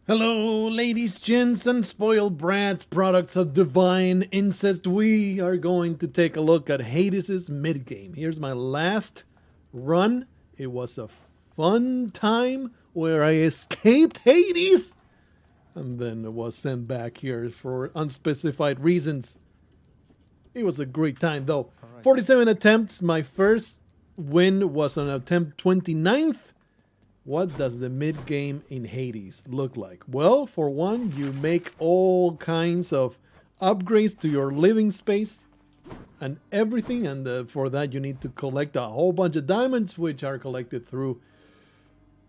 Hello, ladies, gents, and spoiled brats, products of divine incest. We are going to take a look at Hades' mid-game. Here's my last run. It was a fun time where I escaped Hades and then was sent back here for unspecified reasons. It was a great time, though. 47 attempts. My first win was on attempt 29th. What does the mid-game in Hades look like? Well, for one, you make all kinds of upgrades to your living space and everything, and for that you need to collect a whole bunch of diamonds, which are collected through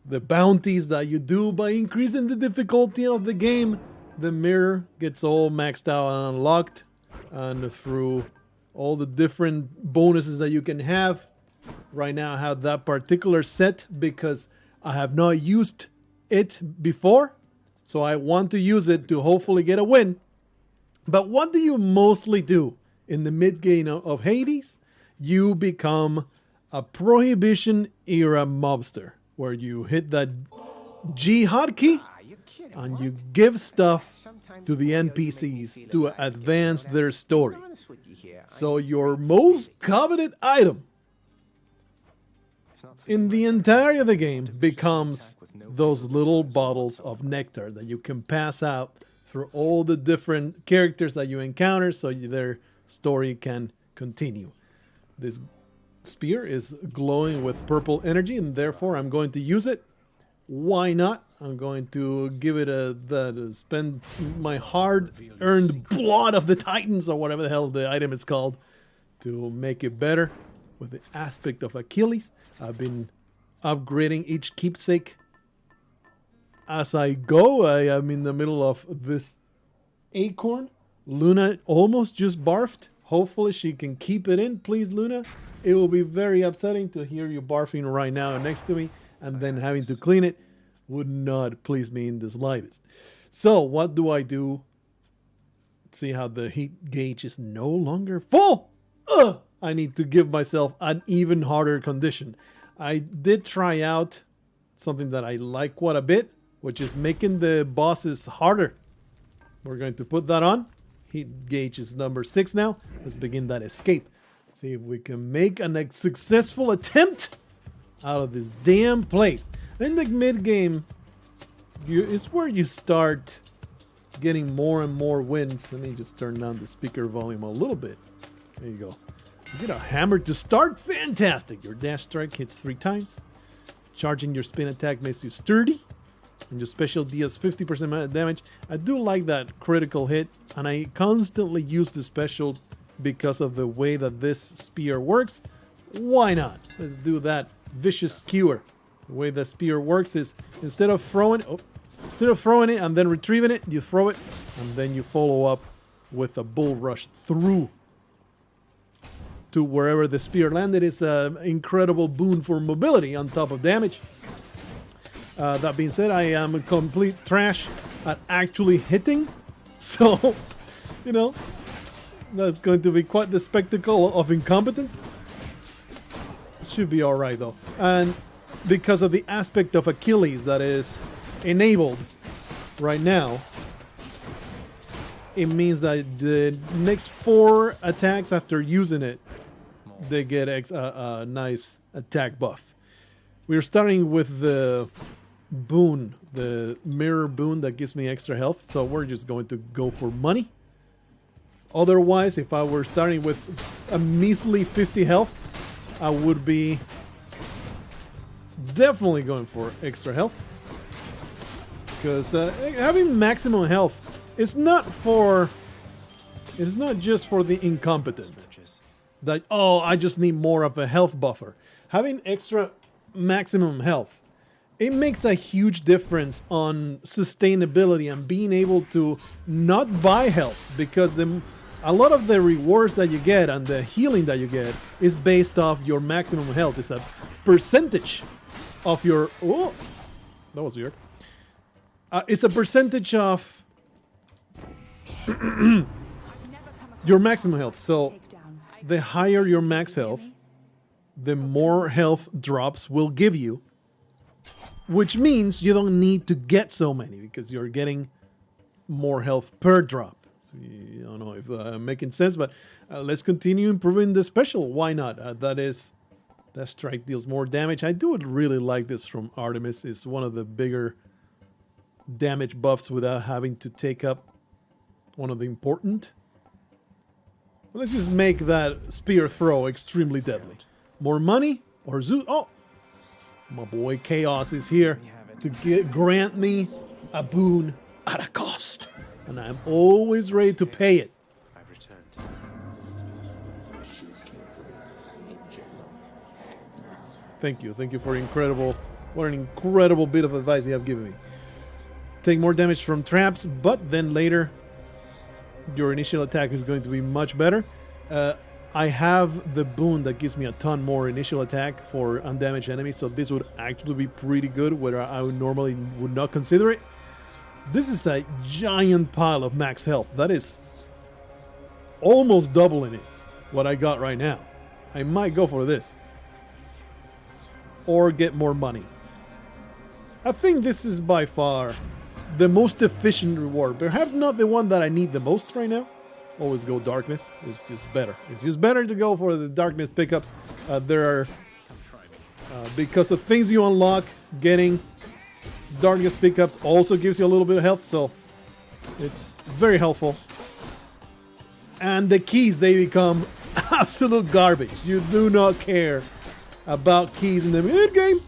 the bounties that you do by increasing the difficulty of the game. The mirror gets all maxed out and unlocked, and through all the different bonuses that you can have. Right now I have that particular set because I have not used it before, so I want to use it to hopefully get a win. But what do you mostly do in the mid-game of Hades? You become a Prohibition-Era mobster, where you hit that G hotkey and you give stuff to the NPCs to advance their story. So your most coveted item in the entirety of the game becomes those little bottles of nectar that you can pass out through all the different characters that you encounter so their story can continue. This spear is glowing with purple energy, and therefore I'm going to use it. Why not? I'm going to give it spend my hard-earned blood of the Titans, or whatever the hell the item is called, to make it better. With the aspect of Achilles, I've been upgrading each keepsake as I go. I am in the middle of this acorn. Luna almost just barfed. Hopefully she can keep it in. Please, Luna. It will be very upsetting to hear you barfing right now next to me, and then having to clean it would not please me in the slightest. So what do I do? See how the heat gauge is no longer full. Ugh! I need to give myself an even harder condition. I did try out something that I like quite a bit, which is making the bosses harder. We're going to put that on. Heat gauge is number 6 now. Let's begin that escape. See if we can make a successful attempt out of this damn place. In the mid-game, it's where you start getting more and more wins. Let me just turn down the speaker volume a little bit. There you go. You get a hammer to start. Fantastic. Your dash strike hits 3 times. Charging your spin attack makes you sturdy. And your special deals 50% damage. I do like that critical hit. And I constantly use the special because of the way that this spear works. Why not? Let's do that vicious skewer. The way the spear works is instead of throwing it and then retrieving it, you throw it and then you follow up with a bull rush through to wherever the spear landed. Is an incredible boon for mobility on top of damage. That being said, I am a complete trash at actually hitting. So, you know, that's going to be quite the spectacle of incompetence. Should be alright though. And because of the aspect of Achilles that is enabled right now, it means that the next 4 attacks after using it, they get a nice attack buff. We're starting with the boon, the mirror boon that gives me extra health. So we're just going to go for money. Otherwise, if I were starting with a measly 50 health, I would be definitely going for extra health. Because having maximum health is not just for the incompetent. That, oh, I just need more of a health buffer. Having extra maximum health, it makes a huge difference on sustainability and being able to not buy health, because a lot of the rewards that you get and the healing that you get is based off your maximum health. It's a percentage of your... Oh, that was weird. It's a percentage of your maximum health. So the higher your max health, the more health drops will give you. which means you don't need to get so many because you're getting more health per drop. So I don't know if I'm making sense, but let's continue improving the special. Why not? That strike deals more damage. I do really like this from Artemis. It's one of the bigger damage buffs without having to take up one of the important. Let's just make that spear throw extremely deadly. More money or Zeus. Oh, my boy Chaos is here to grant me a boon at a cost, and I'm always ready to pay it. I've returned. Thank you for what an incredible bit of advice you have given me. Take more damage from traps, but then later your initial attack is going to be much better. I have the boon that gives me a ton more initial attack for undamaged enemies, so this would actually be pretty good, where I would normally would not consider it. This is a giant pile of max health. That is almost doubling it, what I got right now. I might go for this. Or get more money. I think this is by far the most efficient reward. Perhaps not the one that I need the most right now. Always go darkness. It's just better. It's just better to go for the darkness pickups. There are, because of things you unlock, getting darkness pickups also gives you a little bit of health, so it's very helpful. And the keys, they become absolute garbage. You do not care about keys in the mid game.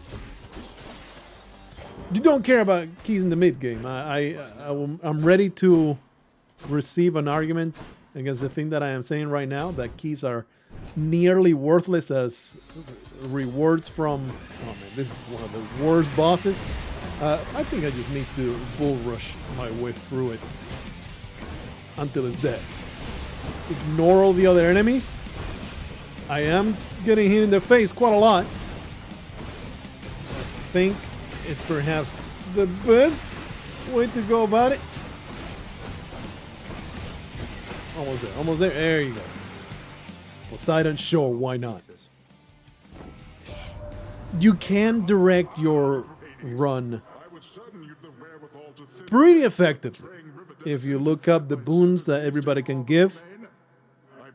You don't care about keys in the mid game. I'm ready to receive an argument against the thing that I am saying right now, that keys are nearly worthless as rewards from, oh man, this is one of the worst bosses. I think I just need to bull rush my way through it until it's dead. Ignore all the other enemies. I am getting hit in the face quite a lot. I think it's perhaps the best way to go about it. Almost there, almost there. There you go. Poseidon, sure, why not? You can direct your run pretty effectively if you look up the boons that everybody can give,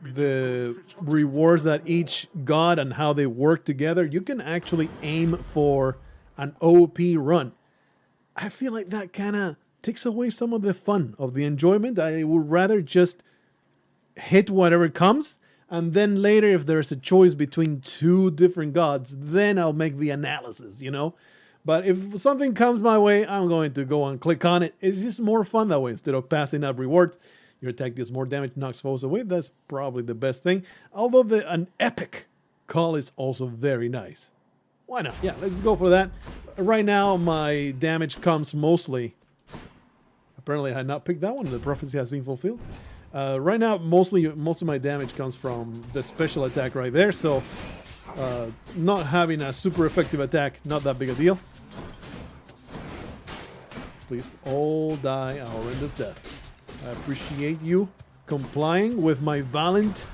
the rewards that each god and how they work together. You can actually aim for an OP run. I feel like that kind of takes away some of the fun of the enjoyment. I would rather just hit whatever comes, and then later, if there's a choice between two different gods, then I'll make the analysis, you know? But if something comes my way, I'm going to go and click on it. It's just more fun that way. Instead of passing up rewards, your attack does more damage, knocks foes away. That's probably the best thing. Although an epic call is also very nice. Why not? Yeah, let's go for that. Right now, my damage comes mostly... Apparently, I had not picked that one. The prophecy has been fulfilled. Right now, most of my damage comes from the special attack right there. So, not having a super effective attack, not that big a deal. Please all die a horrendous death. I appreciate you complying with my valiant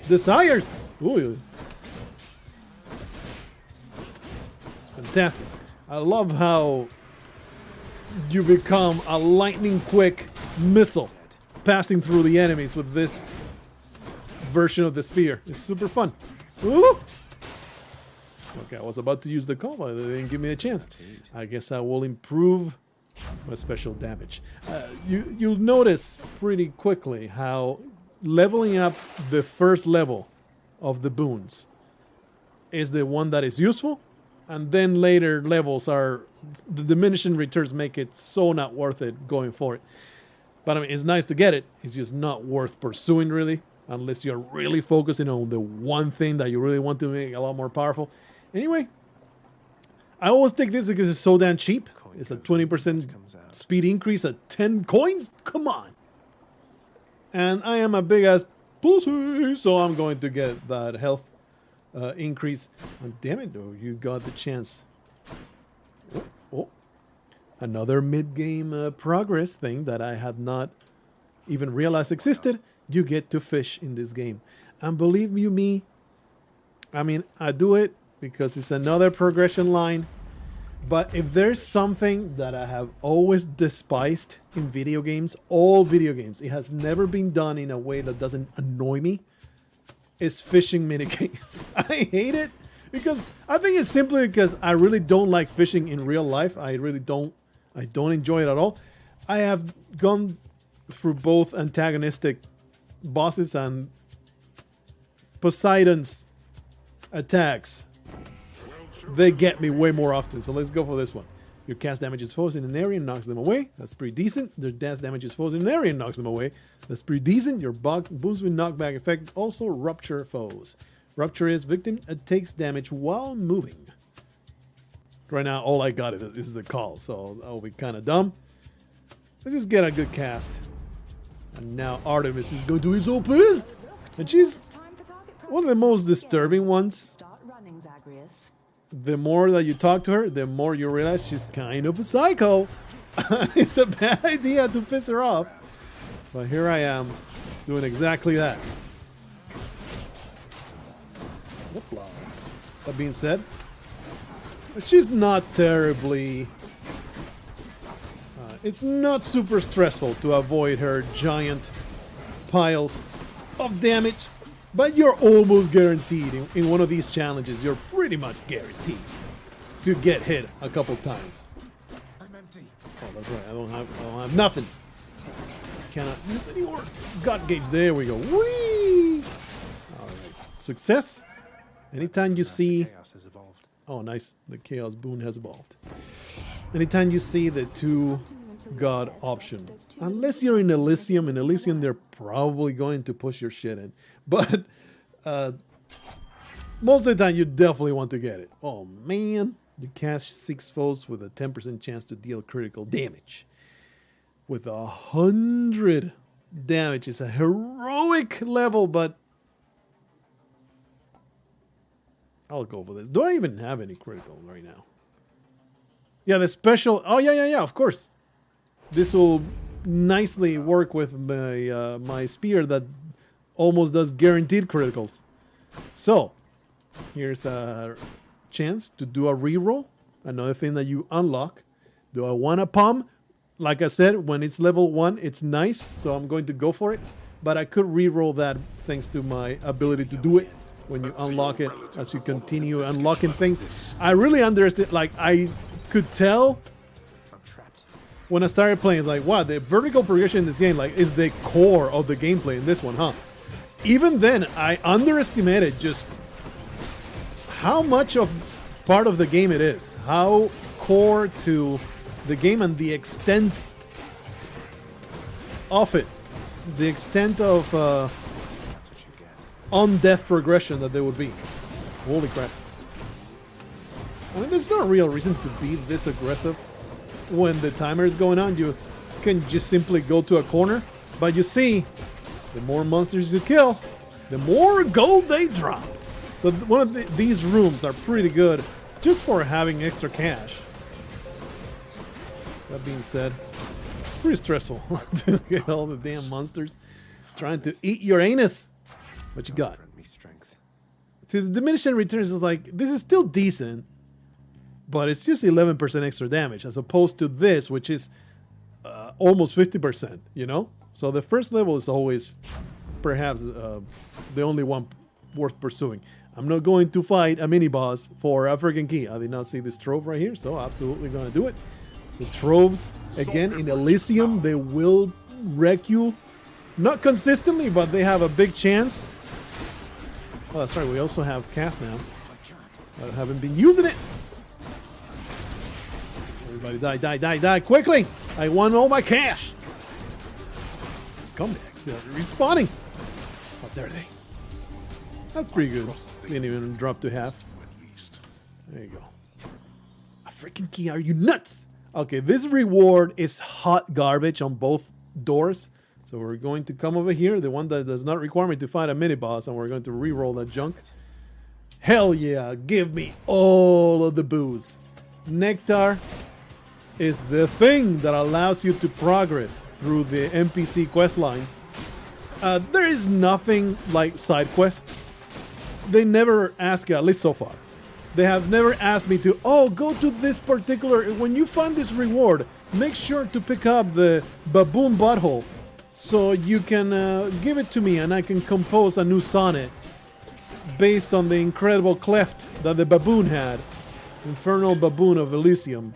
desires. Ooh. It's fantastic. I love how you become a lightning quick missile passing through the enemies with this version of the spear. It's super fun. Ooh. Okay, I was about to use the call, but they didn't give me a chance. I guess I will improve my special damage. You'll notice pretty quickly how leveling up the first level of the boons is the one that is useful, and then later levels are the diminishing returns make it so not worth it going for it. But I mean, it's nice to get it. It's just not worth pursuing really, unless you're really focusing on the one thing that you really want to make a lot more powerful. Anyway, I always take this because it's so damn cheap. It's a 20% speed increase at 10 coins? Come on. And I am a big ass pussy, so I'm going to get that health increase. And damn it, though, you got the chance. Oh. Another mid-game progress thing that I had not even realized existed. You get to fish in this game. And believe you me, I mean, I do it because it's another progression line But if there's something that I have always despised in video games, all video games, it has never been done in a way that doesn't annoy me, is fishing minigames. I hate it because I think it's simply because I really don't like fishing in real life. I don't enjoy it at all. I have gone through both antagonistic bosses and Poseidon's attacks. They get me way more often, so let's go for this one. Your cast damages foes in an area and knocks them away. That's pretty decent. Their dash damages foes in an area and knocks them away. That's pretty decent. Your boost with knockback effect also rupture foes. Rupture is victim takes damage while moving. Right now, all I got is the call, so that'll be kind of dumb. Let's just get a good cast. And now Artemis is going to be so pissed. And she's one of the most disturbing ones. The more that you talk to her, the more you realize she's kind of a psycho. It's a bad idea to piss her off. But here I am, doing exactly that. Whoopla. That being said, she's not terribly... it's not super stressful to avoid her giant piles of damage. But you're almost guaranteed in one of these challenges, you're pretty much guaranteed to get hit a couple times. I'm empty. Oh, that's right. I don't have nothing. Cannot use any more gut gauge. There we go. Whee! All right. Success. Anytime you see... Chaos has evolved. Oh, nice. The Chaos Boon has evolved. Anytime you see the 2 God option, unless you're in Elysium, they're probably going to push your shit in. But most of the time, you definitely want to get it. Oh, man. You cast 6 foes with a 10% chance to deal critical damage. With 100 damage. It's a heroic level, but I'll go for this. Do I even have any critical right now? Yeah, the special... Oh, yeah, of course. This will nicely work with my, my spear that almost does guaranteed criticals. So, here's a chance to do a reroll. Another thing that you unlock. Do I want a palm? Like I said, when it's level 1, it's nice. So I'm going to go for it. But I could reroll that thanks to my ability to do it. When you unlock it, as you continue unlocking things. I really underestimate, like I could tell when I started playing, it's like, wow, the vertical progression in this game like is the core of the gameplay in this one, huh? Even then, I underestimated just how much of part of the game it is. How core to the game and the extent of it. The extent of on-death progression that there would be. Holy crap. I mean, there's no real reason to be this aggressive. When the timer is going on, you can just simply go to a corner. But you see, the more monsters you kill, the more gold they drop. So one of these rooms are pretty good just for having extra cash. That being said, it's pretty stressful to get all the damn monsters trying to eat your anus. What you got? See, the diminishing returns is like, this is still decent. But it's just 11% extra damage as opposed to this, which is almost 50%, you know? So the first level is always perhaps the only one worth pursuing. I'm not going to fight a mini-boss for a freaking key. I did not see this trove right here, so absolutely going to do it. The troves, again, in Elysium, they will wreck you. Not consistently, but they have a big chance. Oh, that's right, we also have cast now. I haven't been using it. Everybody die, quickly! I want all my cash! Scumbags, they're respawning! How dare they? That's pretty good. Didn't even drop to half. There you go. A freaking key, are you nuts? Okay, this reward is hot garbage on both doors. So we're going to come over here, the one that does not require me to fight a mini-boss, and we're going to re-roll that junk. Hell yeah, give me all of the booze. Nectar is the thing that allows you to progress through the NPC quest lines. There is nothing like side quests. They never ask you, at least so far, They have never asked me to, oh, go to this particular, when you find this reward, make sure to pick up the baboon butthole so you can give it to me and I can compose a new sonnet based on the incredible cleft that the baboon had. Infernal baboon of Elysium.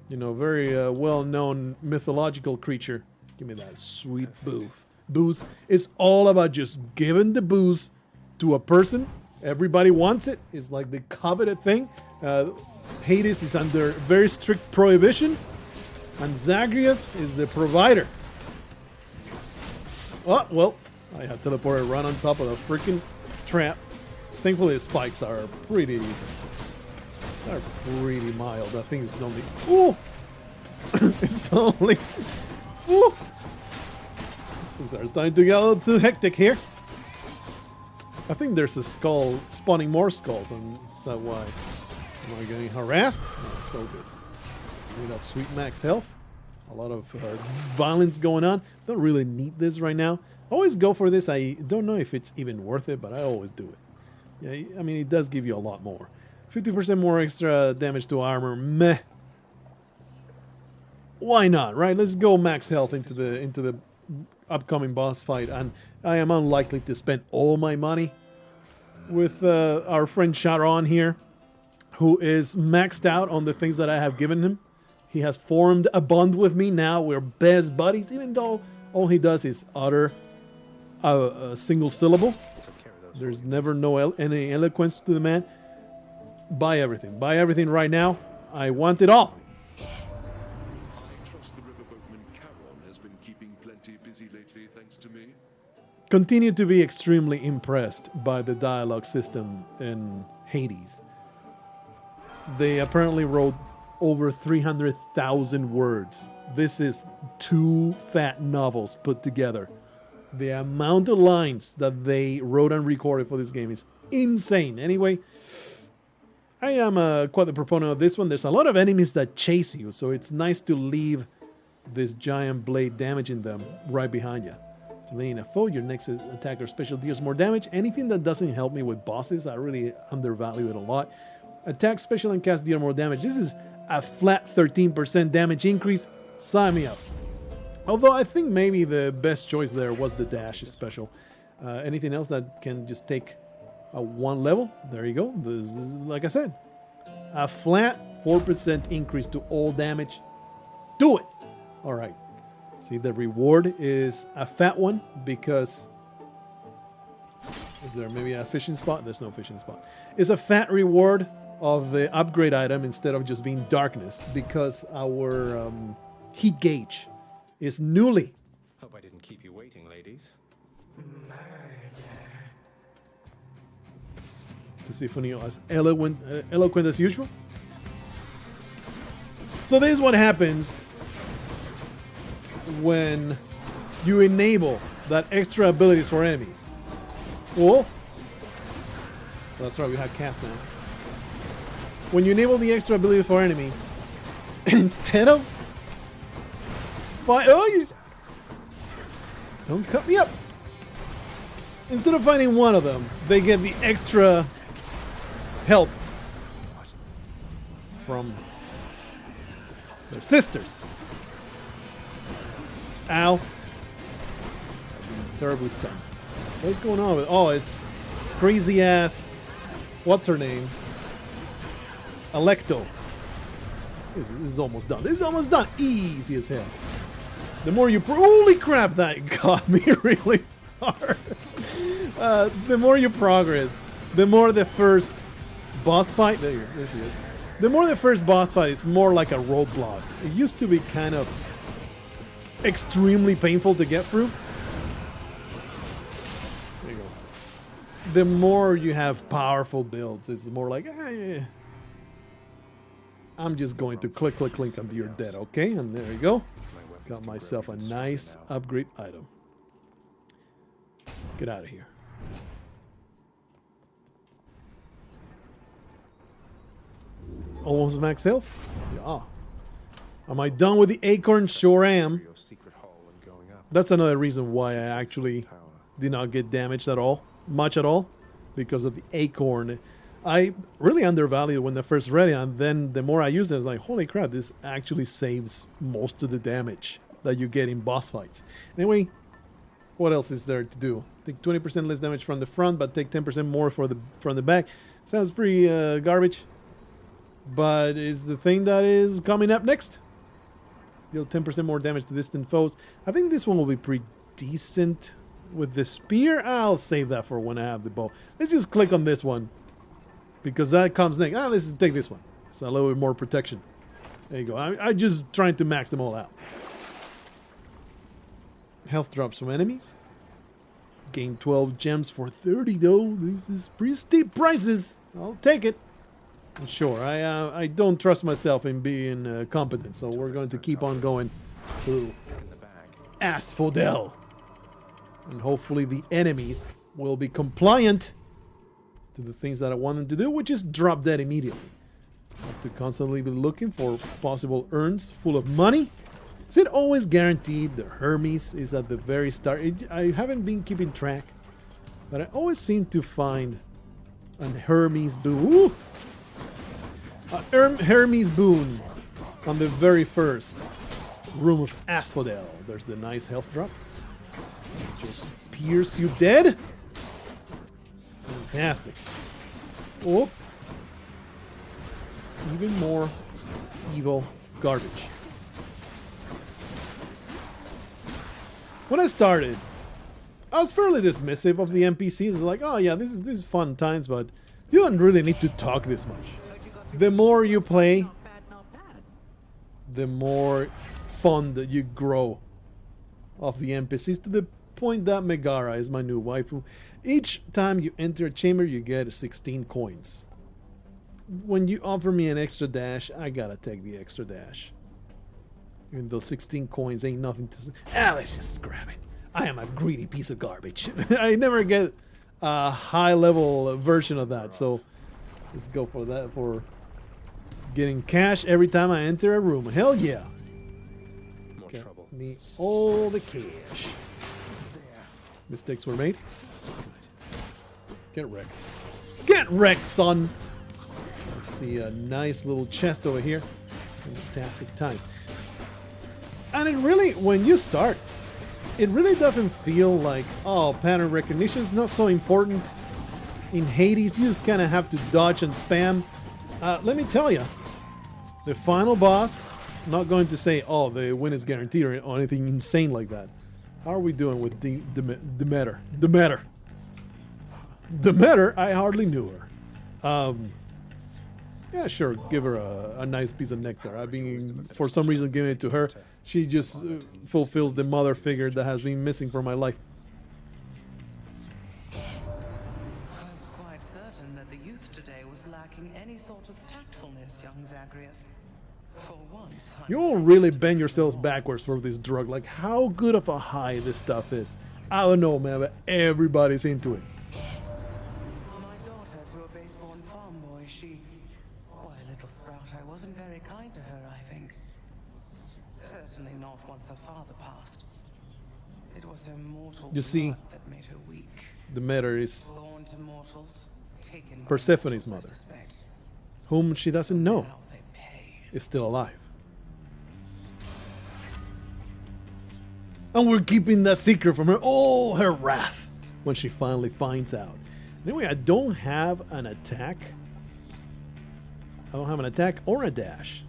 You know, very well-known mythological creature. Give me that sweet booze. It's all about just giving the booze to a person. Everybody wants it. It's like the coveted thing. Hades is under very strict prohibition. And Zagreus is the provider. Oh, well, I have teleported right on top of the freaking trap. Thankfully, the spikes are pretty mild. That thing is only... Ooh! It's only... Ooh! Things are starting to get a little too hectic here. I think there's a skull spawning more skulls, and is that why? Am I getting harassed? Oh, it's so good. We got sweet max health. A lot of violence going on. Don't really need this right now. Always go for this. I don't know if it's even worth it, but I always do it. Yeah, I mean, it does give you a lot more. 50% more extra damage to armor. Meh. Why not, right? Let's go max health into the upcoming boss fight, and I am unlikely to spend all my money with our friend Sharon here, who is maxed out on the things that I have given him. He has formed a bond with me now. We're best buddies, even though all he does is utter a single syllable. There's never any eloquence to the man. Buy everything. Buy everything right now. I want it all. I trust the riverboatman Charon has been keeping plenty busy lately, thanks to me. Continue to be extremely impressed by the dialogue system in Hades. They apparently wrote over 300,000 words. This is 2 fat novels put together. The amount of lines that they wrote and recorded for this game is insane. Anyway, I am quite the proponent of this one. There's a lot of enemies that chase you, so it's nice to leave this giant blade damaging them right behind you. Delaying a foe, your next attack or special deals more damage. Anything that doesn't help me with bosses, I really undervalue it a lot. Attack, special, and cast deal more damage. This is a flat 13% damage increase. Sign me up. Although I think maybe the best choice there was the dash special. Anything else that can just take a 1 level? There you go. This is, like I said, a flat 4% increase to all damage. Do it. All right. See, the reward is a fat one because... Is there maybe a fishing spot? There's no fishing spot. It's a fat reward of the upgrade item instead of just being darkness, because our heat gauge is newly. Hope I didn't keep you waiting, ladies. To see if Funio as eloquent as usual. So this is what happens when you enable that extra abilities for enemies. Whoa. That's right, we have cast now. When you enable the extra ability for enemies, instead of... Don't cut me up! Instead of fighting one of them, they get the extra help from their sisters. Ow. I've been terribly stunned. What's going on with... Oh, it's crazy ass... What's her name? Electo. This is almost done. This is almost done. Easy as hell. The more you... Holy crap, that got me really hard. The more you progress, the more the first boss fight... There she is. The more the first boss fight is more like a roadblock. It used to be kind of extremely painful to get through. There you go. The more you have powerful builds, it's more like... I'm just going to click until you're dead, okay? And there you go. Got myself a nice upgrade item. Get out of here. Almost max health? Yeah. Am I done with the acorn? Sure am. That's another reason why I actually did not get damaged at all. Much at all. Because of the acorn. I really undervalued when I first read it, and then the more I used it, I was like, holy crap, this actually saves most of the damage that you get in boss fights. Anyway, what else is there to do? Take 20% less damage from the front, but take 10% more from the back. Sounds pretty garbage. But is the thing that is coming up next. Deal 10% more damage to distant foes. I think this one will be pretty decent. With the spear, I'll save that for when I have the bow. Let's just click on this one, because that comes next. Let's take this one. It's a little bit more protection. There you go. I'm just trying to max them all out. Health drops from enemies. Gain 12 gems for 30 though. This is pretty steep prices. I'll take it. Sure, I don't trust myself in being competent, so we're going to keep on going to Asphodel. And hopefully the enemies will be compliant to the things that I want them to do, which is drop dead immediately. I have to constantly be looking for possible urns full of money. Is it always guaranteed the Hermes is at the very start? I haven't been keeping track, but I always seem to find an Hermes boon. Hermes boon on the very first room of Asphodel. There's the nice health drop. Just pierce you dead. Fantastic. Oh. Even more evil garbage. When I started, I was fairly dismissive of the NPCs. Like, oh yeah, this is fun times, but you don't really need to talk this much. The more you play, the more fond that you grow of the NPCs, to the point that Megara is my new waifu. Each time you enter a chamber, you get 16 coins. When you offer me an extra dash, I gotta take the extra dash. Even though 16 coins ain't nothing to say. Let's just grab it. I am a greedy piece of garbage. I never get a high level version of that, so let's go for that, for getting cash every time I enter a room. Hell yeah. More trouble. Need all the cash. Mistakes were made. Get wrecked. Get wrecked, son. Let's see a nice little chest over here. Fantastic time. And it really, when you start, it really doesn't feel like, oh, pattern recognition is not so important. In Hades, you just kind of have to dodge and spam. Let me tell you, the final boss, I'm not going to say, oh, the win is guaranteed or anything insane like that. How are we doing with Demeter? Demeter, I hardly knew her. Yeah, sure, give her a nice piece of nectar. I've been, for some reason, giving it to her. She just fulfills the mother figure that has been missing from my life. I was quite certain that the youth today was lacking any sort of tactfulness, young Zagreus. For once, You won't really bend yourselves backwards for this drug. Like, how good of a high this stuff is. I don't know, man, but everybody's into it. my daughter to a base-born farm boy, why, little sprout, I wasn't very kind to her, I think. Certainly not once her father passed. It was her mortal You see, blood that made her weak. Demeter is Born to mortals, taken by Persephone's mortals, I mother, suspect. whom she doesn't know Now they pay. is still alive. And we're keeping that secret from her. Oh, her wrath when she finally finds out. Anyway, I don't have an attack. I don't have an attack or a dash.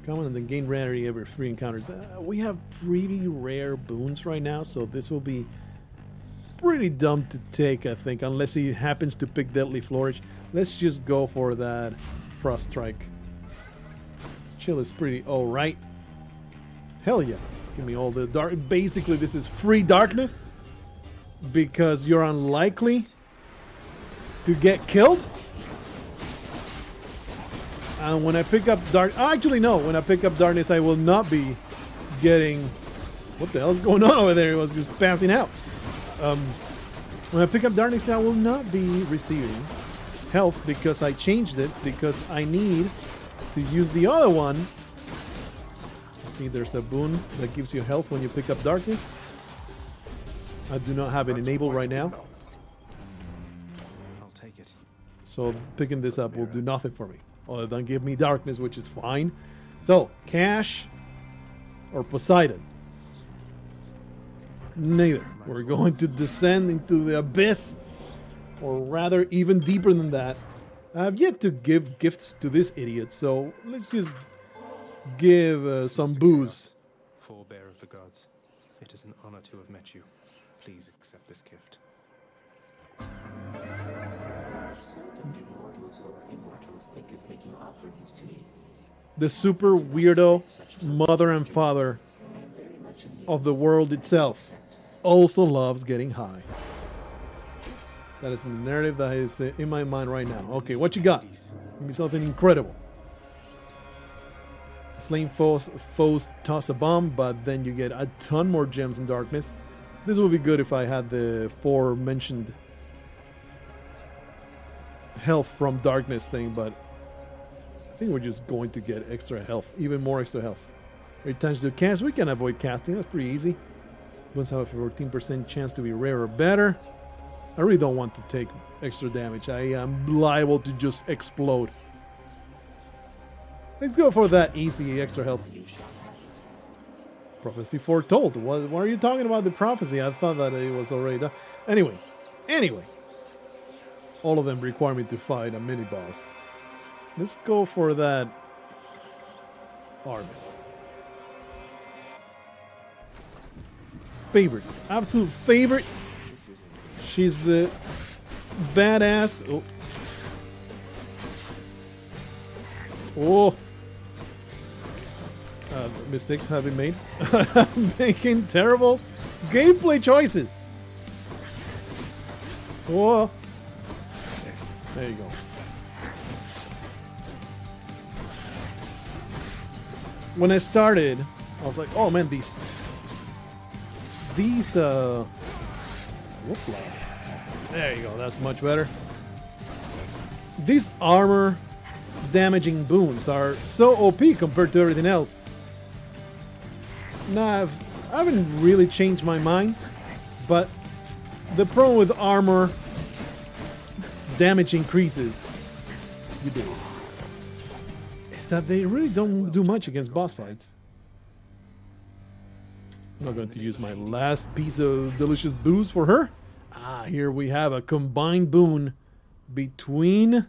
Common and then gain rarity every 3 encounters. We have pretty rare boons right now, so this will be pretty dumb to take, I think, unless he happens to pick Deadly Flourish. Let's just go for that Frost Strike. Chill is pretty alright. Hell yeah. Give me all the dark. Basically, this is free darkness because you're unlikely to get killed. And when I pick up dark, actually no, when I pick up darkness, I will not be getting. What the hell is going on over there? It was just passing out. When I pick up darkness, I will not be receiving health because I changed this because I need to use the other one. See, there's a boon that gives you health when you pick up darkness. I do not have it enabled right now. I'll take it. So picking this up will do nothing for me, other than give me darkness, which is fine. So, Cash or Poseidon? Neither. We're going to descend into the abyss, or rather even deeper than that. I have yet to give gifts to this idiot, so let's just give some booze. Forebear of the gods, it is an honor to have met you. Please accept this gift. Seldom do mortals or immortals think of making offerings to me. The super weirdo mother and father of the world itself also loves getting high. That is the narrative that is in my mind right now. Okay, what you got? Give me something incredible. Slain foes toss a bomb, but then you get a ton more gems and darkness. This would be good if I had the aforementioned health from darkness thing, but I think we're just going to get extra health, even more extra health. Every time you do cast, we can avoid casting. That's pretty easy. Boons have a 14% chance to be rare or better. I really don't want to take extra damage. I am liable to just explode. Let's go for that easy extra health. Prophecy foretold. What are you talking about the prophecy? I thought that it was already done. Anyway. All of them require me to fight a mini boss. Let's go for that Armis. Favorite. Absolute favorite. She's the badass. Oh. Mistakes have been made. I'm making terrible gameplay choices. Oh. There you go. When I started, I was like, oh man, these whoop-la. There you go, that's much better. These armor damaging boons are so OP compared to everything else. Now, I haven't really changed my mind, but the problem with armor damage increases, you do, is that they really don't do much against boss fights. I'm not going to use my last piece of delicious booze for her. Ah, here we have a combined boon between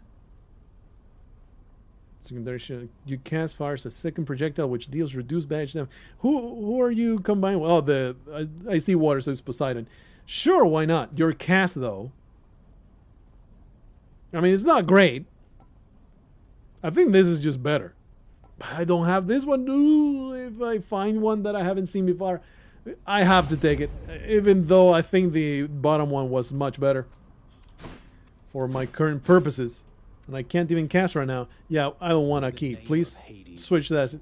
secondary. You cast fires a second projectile which deals reduced damage. Who are you combining with? Oh, I see water, so it's Poseidon. Sure, why not? Your cast though, I mean, it's not great. I think this is just better. But I don't have this one. Ooh, if I find one that I haven't seen before, I have to take it. Even though I think the bottom one was much better for my current purposes. And I can't even cast right now. Yeah, I don't want to keep. Please switch that.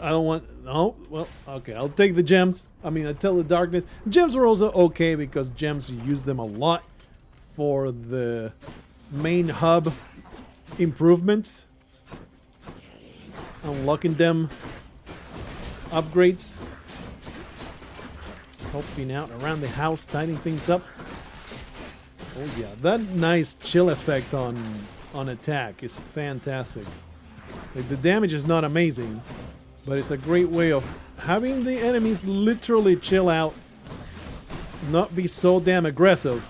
I don't want... No? Well, okay. I'll take the gems. I mean, I tell the darkness. Gems were also okay because gems, you use them a lot for the main hub improvements. Unlocking them. Upgrades. Helping out around the house, tidying things up. Oh yeah, that nice chill effect on attack is fantastic. Like, the damage is not amazing, but it's a great way of having the enemies literally chill out, not be so damn aggressive.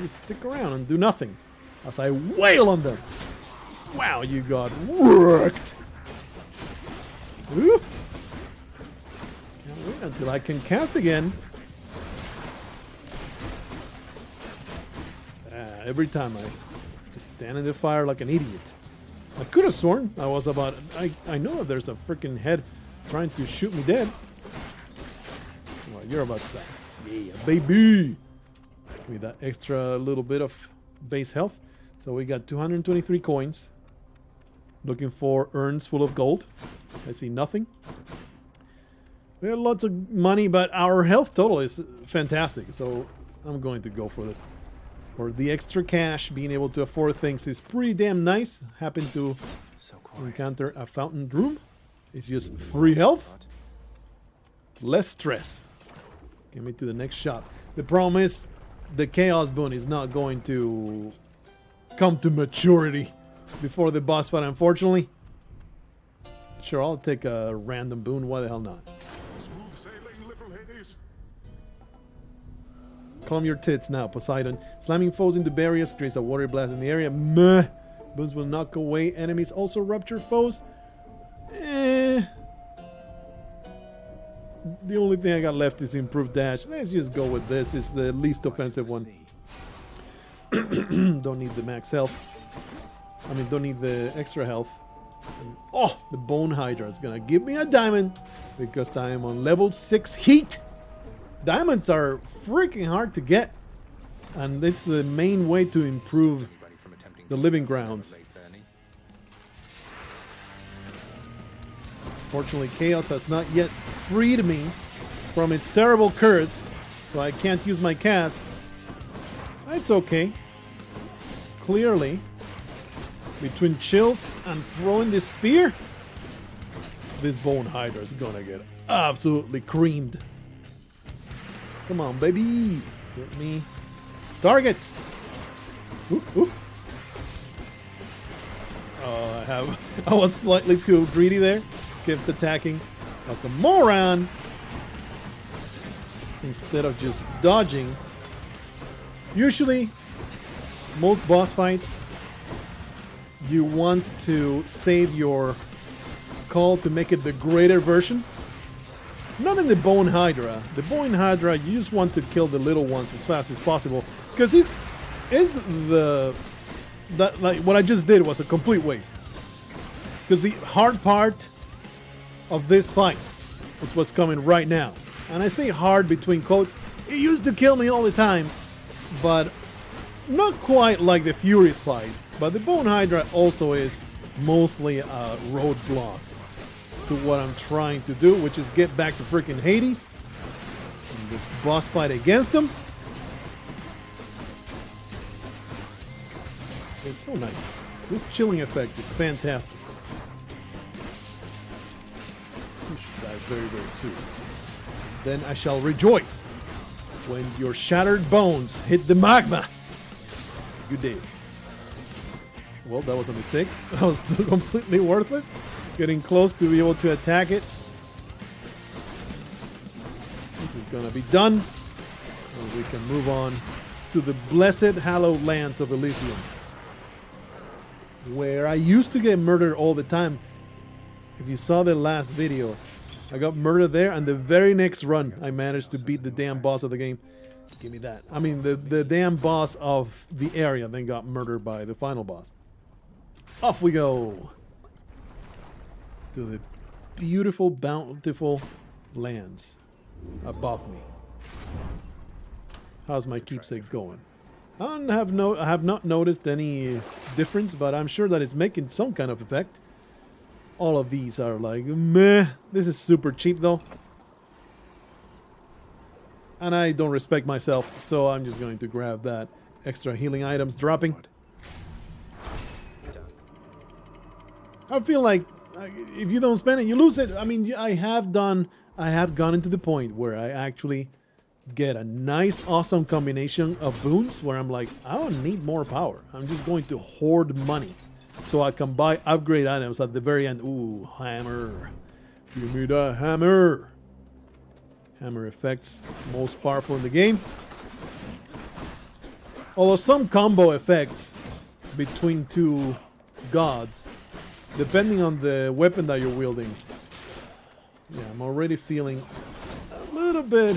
You stick around and do nothing as I wail on them. Wow, you got worked. Ooh. Can't wait until I can cast again. Every time I just stand in the fire like an idiot. I could have sworn I was about... I know that there's a freaking head trying to shoot me dead. Well, you're about to die. Yeah, baby! With that extra little bit of base health. So we got 223 coins. Looking for urns full of gold. I see nothing. We have lots of money, but our health total is fantastic. So I'm going to go for this. For the extra cash, being able to afford things is pretty damn nice. Happen to encounter a fountain room. It's just free health. Less stress. Get me to the next shop. The problem is the Chaos Boon is not going to come to maturity before the boss fight, unfortunately. Sure, I'll take a random boon. Why the hell not? Smooth sailing, little Hades. Calm your tits now, Poseidon. Slamming foes into barriers creates a water blast in the area. Meh. Boons will knock away enemies. Also rupture foes. Eh. The only thing I got left is improved dash. Let's just go with this. It's the least offensive one. Don't need the max health. I mean, don't need the extra health. And, oh, the Bone Hydra is gonna give me a diamond because I am on level 6 heat. Diamonds are freaking hard to get, and it's the main way to improve the living grounds. Fortunately, Chaos has not yet freed me from its terrible curse, so I can't use my cast. It's okay. Clearly, between chills and throwing this spear, this Bone Hydra is gonna get absolutely creamed. Come on, baby. Hit me. Targets! Oop, oop. Oh, I was slightly too greedy there. Kept attacking like a moron instead of just dodging. Usually, most boss fights, you want to save your call to make it the greater version. Not in the Bone Hydra. The Bone Hydra, you just want to kill the little ones as fast as possible, because like what I just did was a complete waste. Because the hard part of this fight is what's coming right now, and I say hard between quotes. It used to kill me all the time, but not quite like the Furious fight. But the Bone Hydra also is mostly a roadblock to what I'm trying to do, which is get back to freaking Hades and the boss fight against him. It's so nice. This chilling effect is fantastic. You should die very, very soon. Then I shall rejoice when your shattered bones hit the magma. Good day. Well, that was a mistake. That was completely worthless. Getting close to be able to attack it. This is gonna be done. And we can move on to the blessed hallowed lands of Elysium, where I used to get murdered all the time. If you saw the last video, I got murdered there, and the very next run I managed to beat the damn boss of the game. Give me that. I mean, the damn boss of the area then got murdered by the final boss. Off we go to the beautiful, bountiful lands above me. How's my keepsake going? I have not noticed any difference, but I'm sure that it's making some kind of effect. All of these are like, meh. This is super cheap though. And I don't respect myself, so I'm just going to grab that. Extra healing items dropping. I feel like if you don't spend it, you lose it. I mean, I have gotten to the point where I actually get a nice, awesome combination of boons where I'm like, I don't need more power. I'm just going to hoard money so I can buy upgrade items at the very end. Ooh, hammer. Give me the hammer. Hammer effects, most powerful in the game. Although some combo effects between two gods, depending on the weapon that you're wielding. Yeah, I'm already feeling a little bit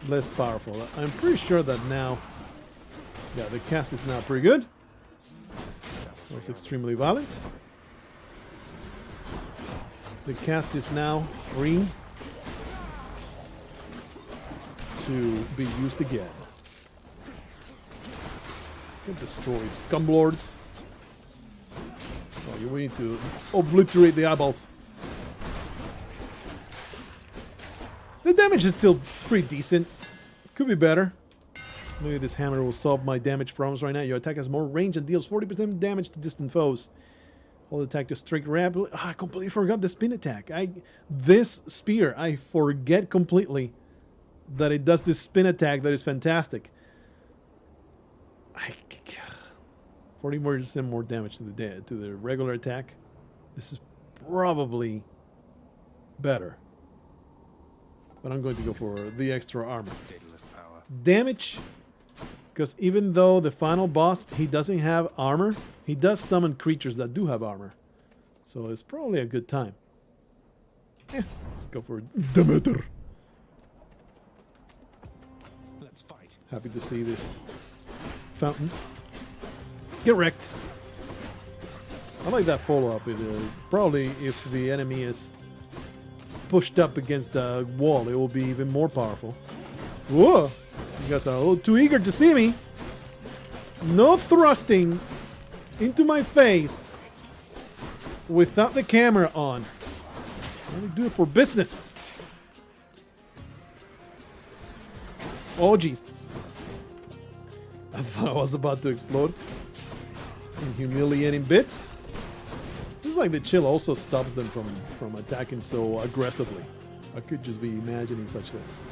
less powerful. I'm pretty sure that now, yeah, the cast is now pretty good. It's extremely violent. The cast is now free to be used again. Get destroyed, scumlords. Oh, you need to obliterate the eyeballs. The damage is still pretty decent. Could be better. Maybe this hammer will solve my damage problems right now. Your attack has more range and deals 40% damage to distant foes. Hold attack to strike rapidly. Oh, I completely forgot the spin attack. This spear, I forget completely that it does this spin attack that is fantastic. 40% more damage to the regular attack. This is probably better. But I'm going to go for the extra armor. Daedalus power. Damage, because even though the final boss, he doesn't have armor, he does summon creatures that do have armor. So it's probably a good time. Let's go for Demeter. Let's fight. Happy to see this fountain. Get wrecked. I like that follow-up. Probably if the enemy is pushed up against the wall, it will be even more powerful. Whoa! You guys are a little too eager to see me. No thrusting into my face without the camera on. I only do it for business. Oh, jeez. I thought I was about to explode in humiliating bits. Seems like the chill also stops them from attacking so aggressively. I could just be imagining such things.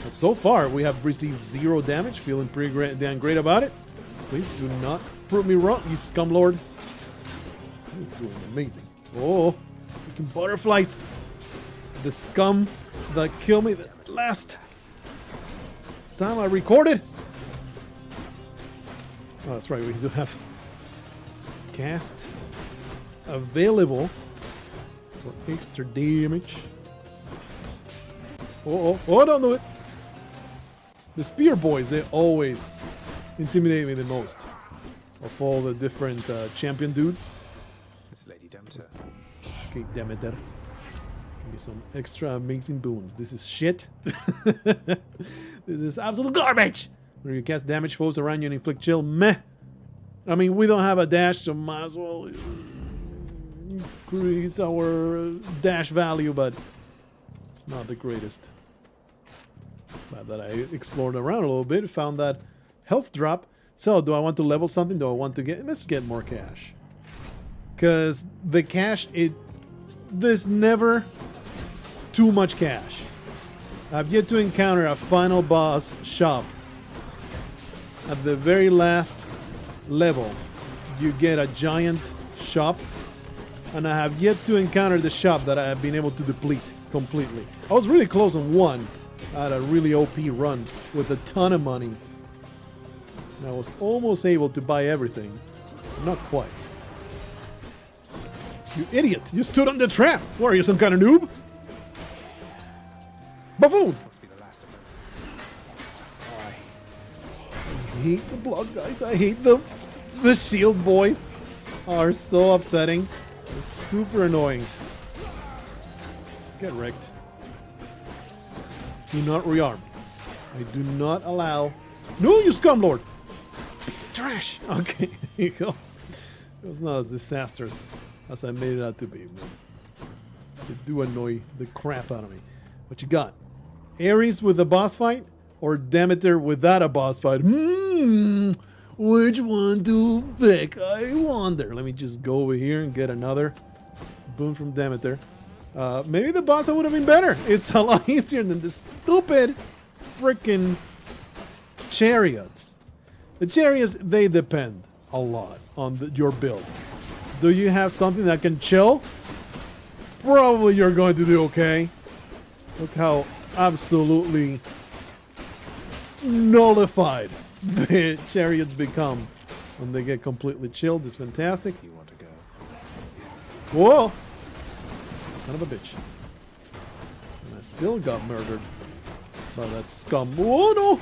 But so far, we have received 0 damage. Feeling pretty damn great about it. Please do not prove me wrong, you scumlord. You're doing amazing. Oh, freaking butterflies. The scum that killed me the last time I recorded. Oh, that's right. We do have cast available for extra damage. Oh, don't do it. The spear boys, they always intimidate me the most of all the different champion dudes. It's Lady Demeter. Okay, Demeter. Give me some extra amazing boons. This is shit. This is absolute garbage. When you cast damage foes around you and inflict chill, meh. I mean, we don't have a dash, so might as well increase our dash value, but it's not the greatest. Glad that I explored around a little bit, found that health drop. So, do I want to level something? Do I want to get... Let's get more cash. Because the cash, there's never too much cash. I've yet to encounter a final boss shop. At the very last level, you get a giant shop. And I have yet to encounter the shop that I have been able to deplete completely. I was really close on one. I had a really OP run with a ton of money. And I was almost able to buy everything. Not quite. You idiot! You stood on the trap! What are you, some kind of noob? Buffoon! Must be the last of them. I hate the blood guys. I hate the shield boys. Are so upsetting. They're super annoying. Get wrecked. Do not rearm. I do not allow... No, you scumlord! Piece of trash! Okay, here you go. It was not as disastrous as I made it out to be. But they do annoy the crap out of me. What you got? Ares with a boss fight? Or Demeter without a boss fight? Which one to pick? I wonder. Let me just go over here and get another boon from Demeter. Maybe the boss would have been better. It's a lot easier than the stupid freaking chariots. The chariots, they depend a lot on your build. Do you have something that can chill? Probably you're going to do okay. Look how absolutely nullified the chariots become when they get completely chilled. It's fantastic. You want to go? Whoa! Son of a bitch. And I still got murdered by that scum. Oh no!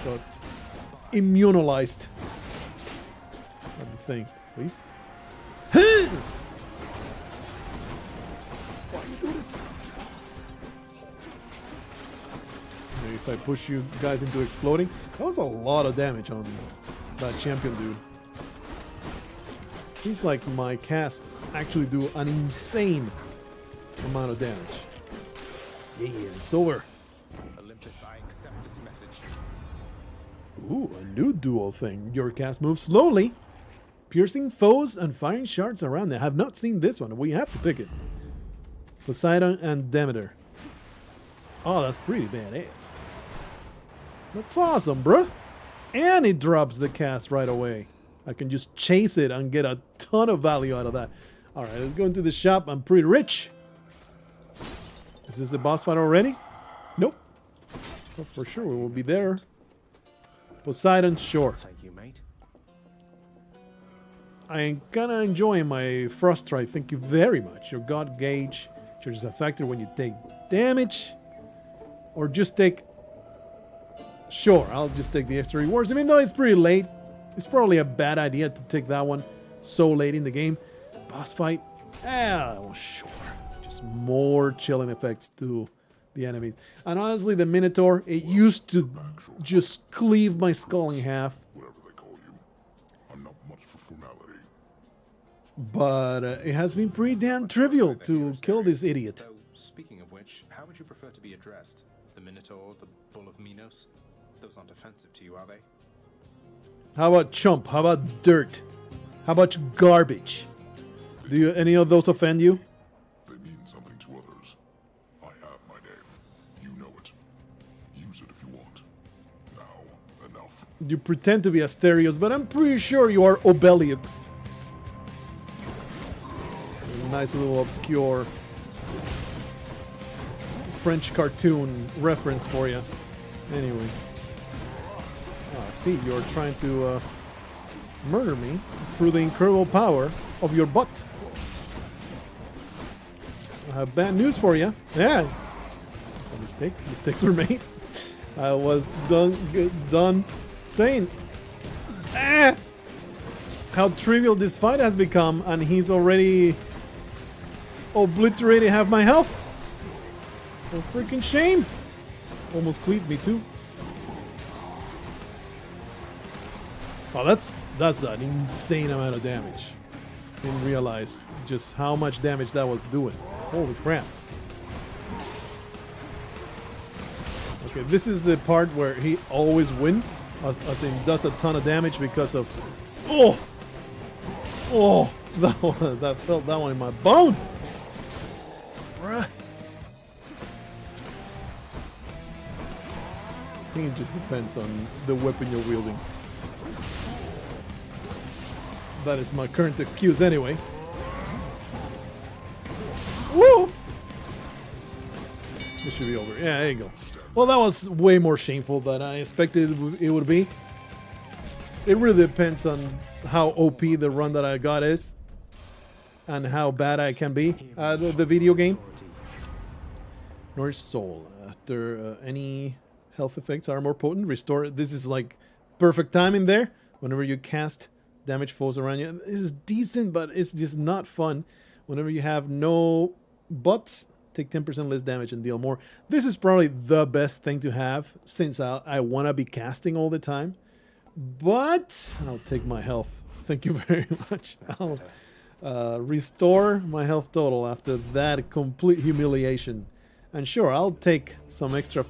Got immunized. Let me think, please. Why you do this? Maybe if I push you guys into exploding. That was a lot of damage on that champion dude. Seems like my casts actually do an insane amount of damage. Yeah, it's over. Olympus, I accept this message. Ooh, a new dual thing. Your cast moves slowly, piercing foes and firing shards around them. I have not seen this one. We have to pick it. Poseidon and Demeter. Oh, that's pretty badass. That's awesome, bruh. And it drops the cast right away. I can just chase it and get a ton of value out of that. All right, let's go into the shop. I'm pretty rich. Is this the boss fight already? Nope. Oh, for sure, we will be there. Poseidon, sure. Thank you, mate. I am kinda enjoying my Froststrike. Thank you very much. Your God gauge changes a factor when you take damage. Or just take... Sure, I'll just take the extra rewards. Even though it's pretty late, it's probably a bad idea to take that one so late in the game. Boss fight? Well, sure. Just more chilling effects to the enemies. And honestly, the Minotaur, it used to just cleave my skull in half. Whatever they call you. I'm not much for formality. But it has been pretty damn trivial to kill this idiot. Though, speaking of which, how would you prefer to be addressed? The Minotaur, the Bull of Minos? Those aren't offensive to you, are they? How about chump? How about dirt? How about garbage? Do you, any of those offend you? They mean something to others. I have my name. You know it. Use it if you want. Now, enough. You pretend to be Asterios, but I'm pretty sure you are Obelix. A nice little obscure French cartoon reference for you. Anyway. See, you're trying to murder me through the incredible power of your butt. I have bad news for you. Yeah. It's a mistake. Mistakes were made. I was done saying how trivial this fight has become, and he's already obliterated half my health. What a freaking shame. Almost cleaved me too. Oh, that's an insane amount of damage. Didn't realize just how much damage that was doing. Holy crap. Okay, this is the part where he always wins. As in does a ton of damage because of... Oh! That felt that one in my bones! Bruh. I think it just depends on the weapon you're wielding. That is my current excuse anyway. Woo! This should be over. Yeah, there you go. Well, that was way more shameful than I expected it would be. It really depends on how OP the run that I got is. And how bad I can be at the video game. Norse Soul. After any health effects are more potent, restore. This is like perfect timing there. Whenever you cast damage foes around you. This is decent, but it's just not fun. Whenever you have no butts, take 10% less damage and deal more. This is probably the best thing to have since I want to be casting all the time. But I'll take my health. Thank you very much. I'll restore my health total after that complete humiliation. And sure, I'll take some extra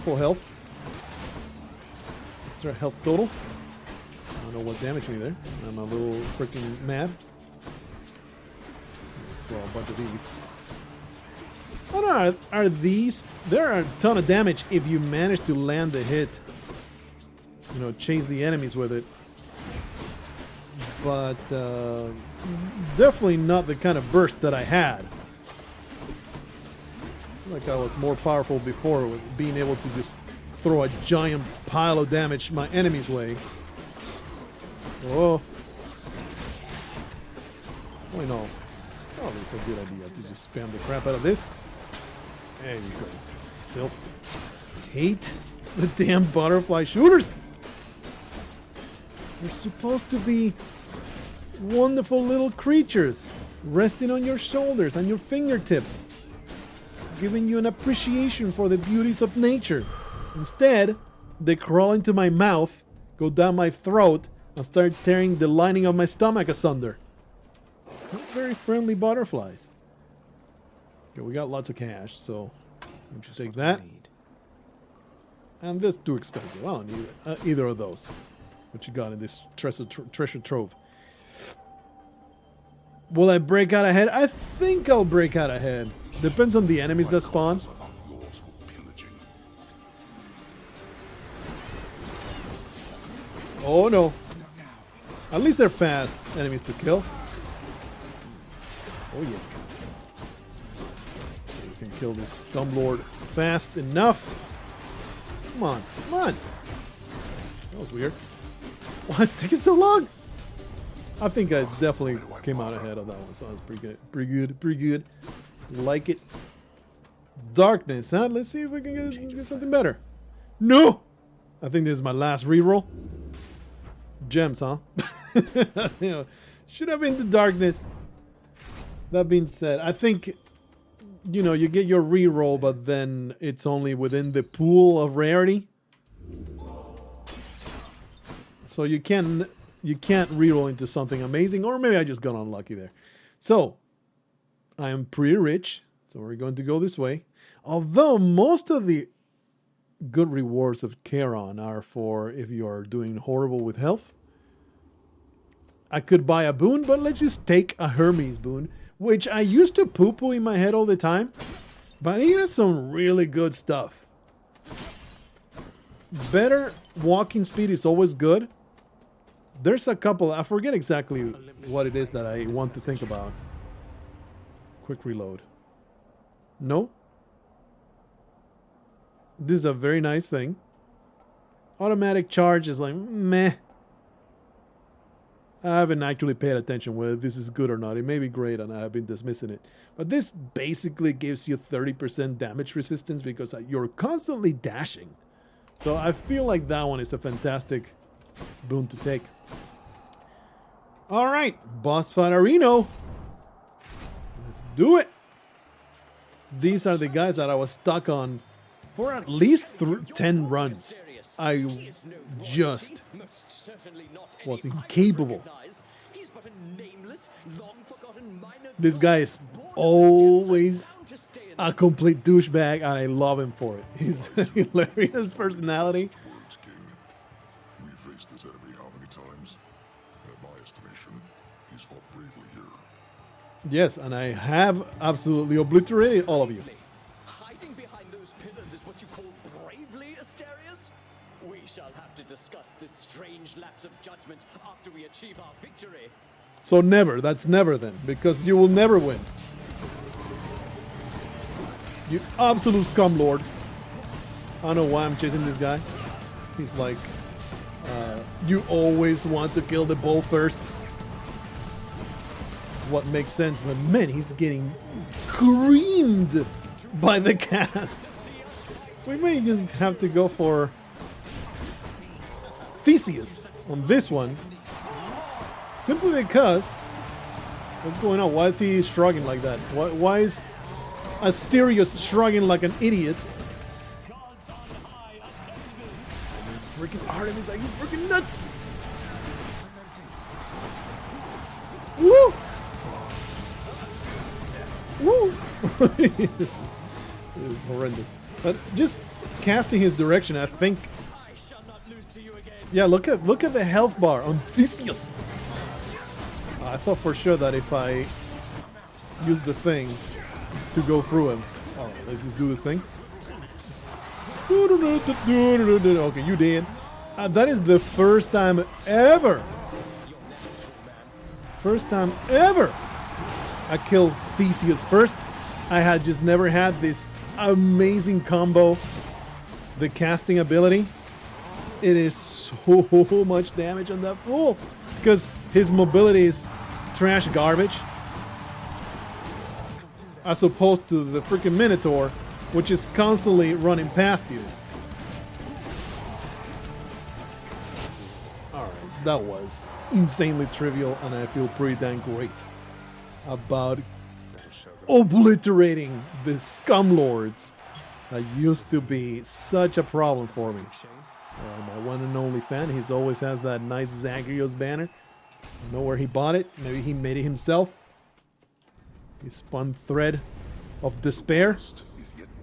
full health. Extra health total. I don't know what damaged me there. I'm a little freaking mad. Throw a bunch of these. Oh no, are these? There are a ton of damage if you manage to land the hit. You know, chase the enemies with it. But definitely not the kind of burst that I had. Like I was more powerful before with being able to just throw a giant pile of damage my enemy's way. Oh. Why no? Oh, it's a good idea to just spam the crap out of this. There you go. Filth. Hate the damn butterfly shooters. They're supposed to be wonderful little creatures resting on your shoulders and your fingertips, giving you an appreciation for the beauties of nature. Instead, they crawl into my mouth, go down my throat, and start tearing the lining of my stomach asunder. Not very friendly butterflies. Okay, we got lots of cash, so we'll just take that. And this is too expensive. I don't need either of those. What you got in this treasure trove? Will I break out ahead? I think I'll break out ahead. Depends on the enemies that spawn. Oh no. At least they're fast enemies to kill. Oh yeah. So you can kill this Scumlord fast enough. Come on, come on. That was weird. Why is it taking so long? I think I definitely came out ahead of that one, so that was pretty good. Pretty good, pretty good. Like it. Darkness, huh? Let's see if we can get something better. No! I think this is my last reroll. Gems, huh? You know, should have been the darkness. That being said, I think, you know, you get your reroll, but then it's only within the pool of rarity. So you can't reroll into something amazing, or maybe I just got unlucky there. So I am pretty rich, so we're going to go this way. Although most of the good rewards of Charon are for if you are doing horrible with health. I could buy a boon, but let's just take a Hermes boon, which I used to poo-poo in my head all the time, but he has some really good stuff. Better walking speed is always good. There's a couple, I forget exactly what it is that I want to think about. Quick reload. No? This is a very nice thing. Automatic charge is like, meh. I haven't actually paid attention whether this is good or not. It may be great and I have been dismissing it. But this basically gives you 30% damage resistance because you're constantly dashing. So I feel like that one is a fantastic boon to take. Alright, boss fight arena. Let's do it. These are the guys that I was stuck on for at least 10 runs. I just was incapable. This guy is always a complete douchebag and I love him for it. He's a hilarious personality. We faced this enemy how many times? In my estimation, he's fought bravely here. Yes, and I have absolutely obliterated all of you. Hiding behind those pillars is what you call bravely, Asterius? We shall have to discuss this strange lapse of judgment after we achieve our victory. So never, that's never then, because you will never win. You absolute scumlord. I don't know why I'm chasing this guy. He's like, you always want to kill the bull first. It's what makes sense, but man, he's getting creamed by the cast. We may just have to go for Theseus on this one. Simply because, what's going on? Why is he shrugging like that? Why is Asterius shrugging like an idiot? Freaking Artemis, are you freaking nuts? Woo! Woo! It is horrendous. But just casting his direction, I think. Yeah, look at the health bar on Theseus. I thought for sure that if I use the thing to go through him. Oh, let's just do this thing. Okay, you did. That is the first time ever. First time ever I killed Theseus first. I had just never had this amazing combo. The casting ability. It is so much damage on that fool. Because his mobility is trash garbage. As opposed to the freaking Minotaur, which is constantly running past you. Alright, that was insanely trivial, and I feel pretty damn great about obliterating the scumlords that used to be such a problem for me. My one and only fan, he always has that nice Zagreus banner. I know where he bought it. Maybe he made it himself. He spun thread of despair.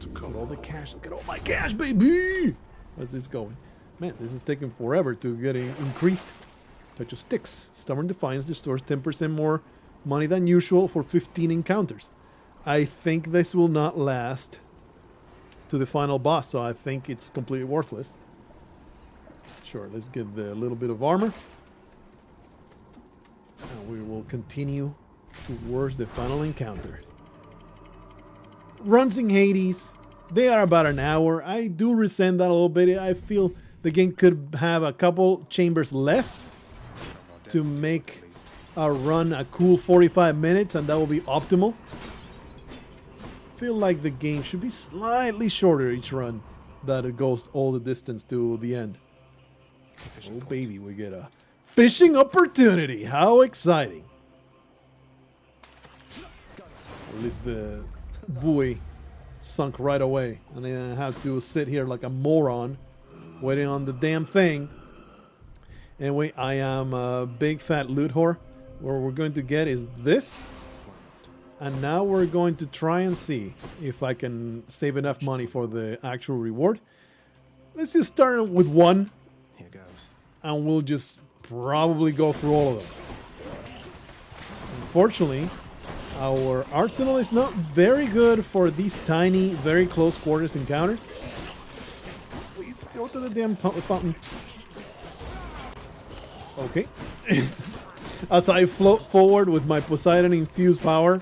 Look at all the cash. Look at all my cash, baby. How's this going? Man, this is taking forever to get increased. Touch of Styx. Stubborn Defiance restores 10% more money than usual for 15 encounters. I think this will not last to the final boss, so I think it's completely worthless. Sure, let's get the little bit of armor. And we will continue towards the final encounter. Runs in Hades, they are about an hour. I do resent that a little bit. I feel the game could have a couple chambers less to make our run a cool 45 minutes, and that will be optimal. Feel like the game should be slightly shorter each run, that it goes all the distance to the end. Oh baby, we get a fishing opportunity. How exciting. At least the buoy sunk right away, and then I have to sit here like a moron waiting on the damn thing. Anyway, I am a big fat loot whore. What we're going to get is this. And now we're going to try and see if I can save enough money for the actual reward. Let's just start with one. Here goes. And we'll just probably go through all of them. Unfortunately, our arsenal is not very good for these tiny, very close quarters encounters. Please go to the damn fountain. Okay. As I float forward with my Poseidon infused power,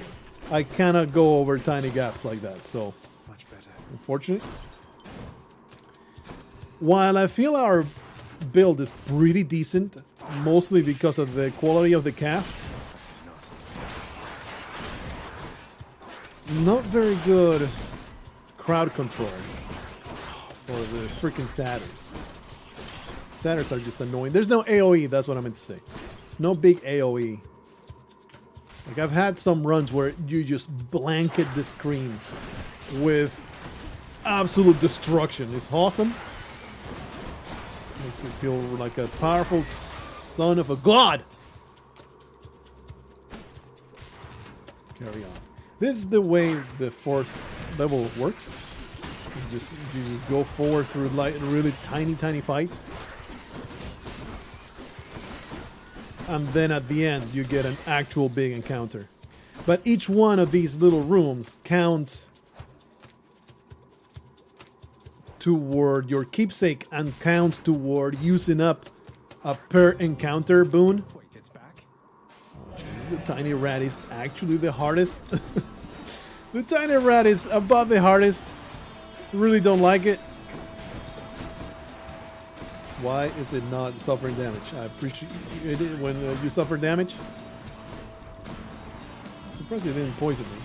I cannot go over tiny gaps like that, so Much better. unfortunate. While I feel our build is pretty decent, mostly because of the quality of the cast, not very good crowd control for the freaking satyrs. Satyrs are just annoying. There's no AoE, that's what I meant to say. There's no big AoE. Like, I've had some runs where you just blanket the screen with absolute destruction. It's awesome. Makes you feel like a powerful son of a god. Carry on. This is the way the 4th level works. You just go forward through like really tiny fights. And then at the end, you get an actual big encounter. But each one of these little rooms counts toward your keepsake and counts toward using up a per encounter boon. Wait, it's back? Oh, jeez, the tiny rat is actually the hardest. The tiny rat is above the hardest. Really don't like it. Why is it not suffering damage? I appreciate it when you suffer damage. I'm surprised it didn't poison me.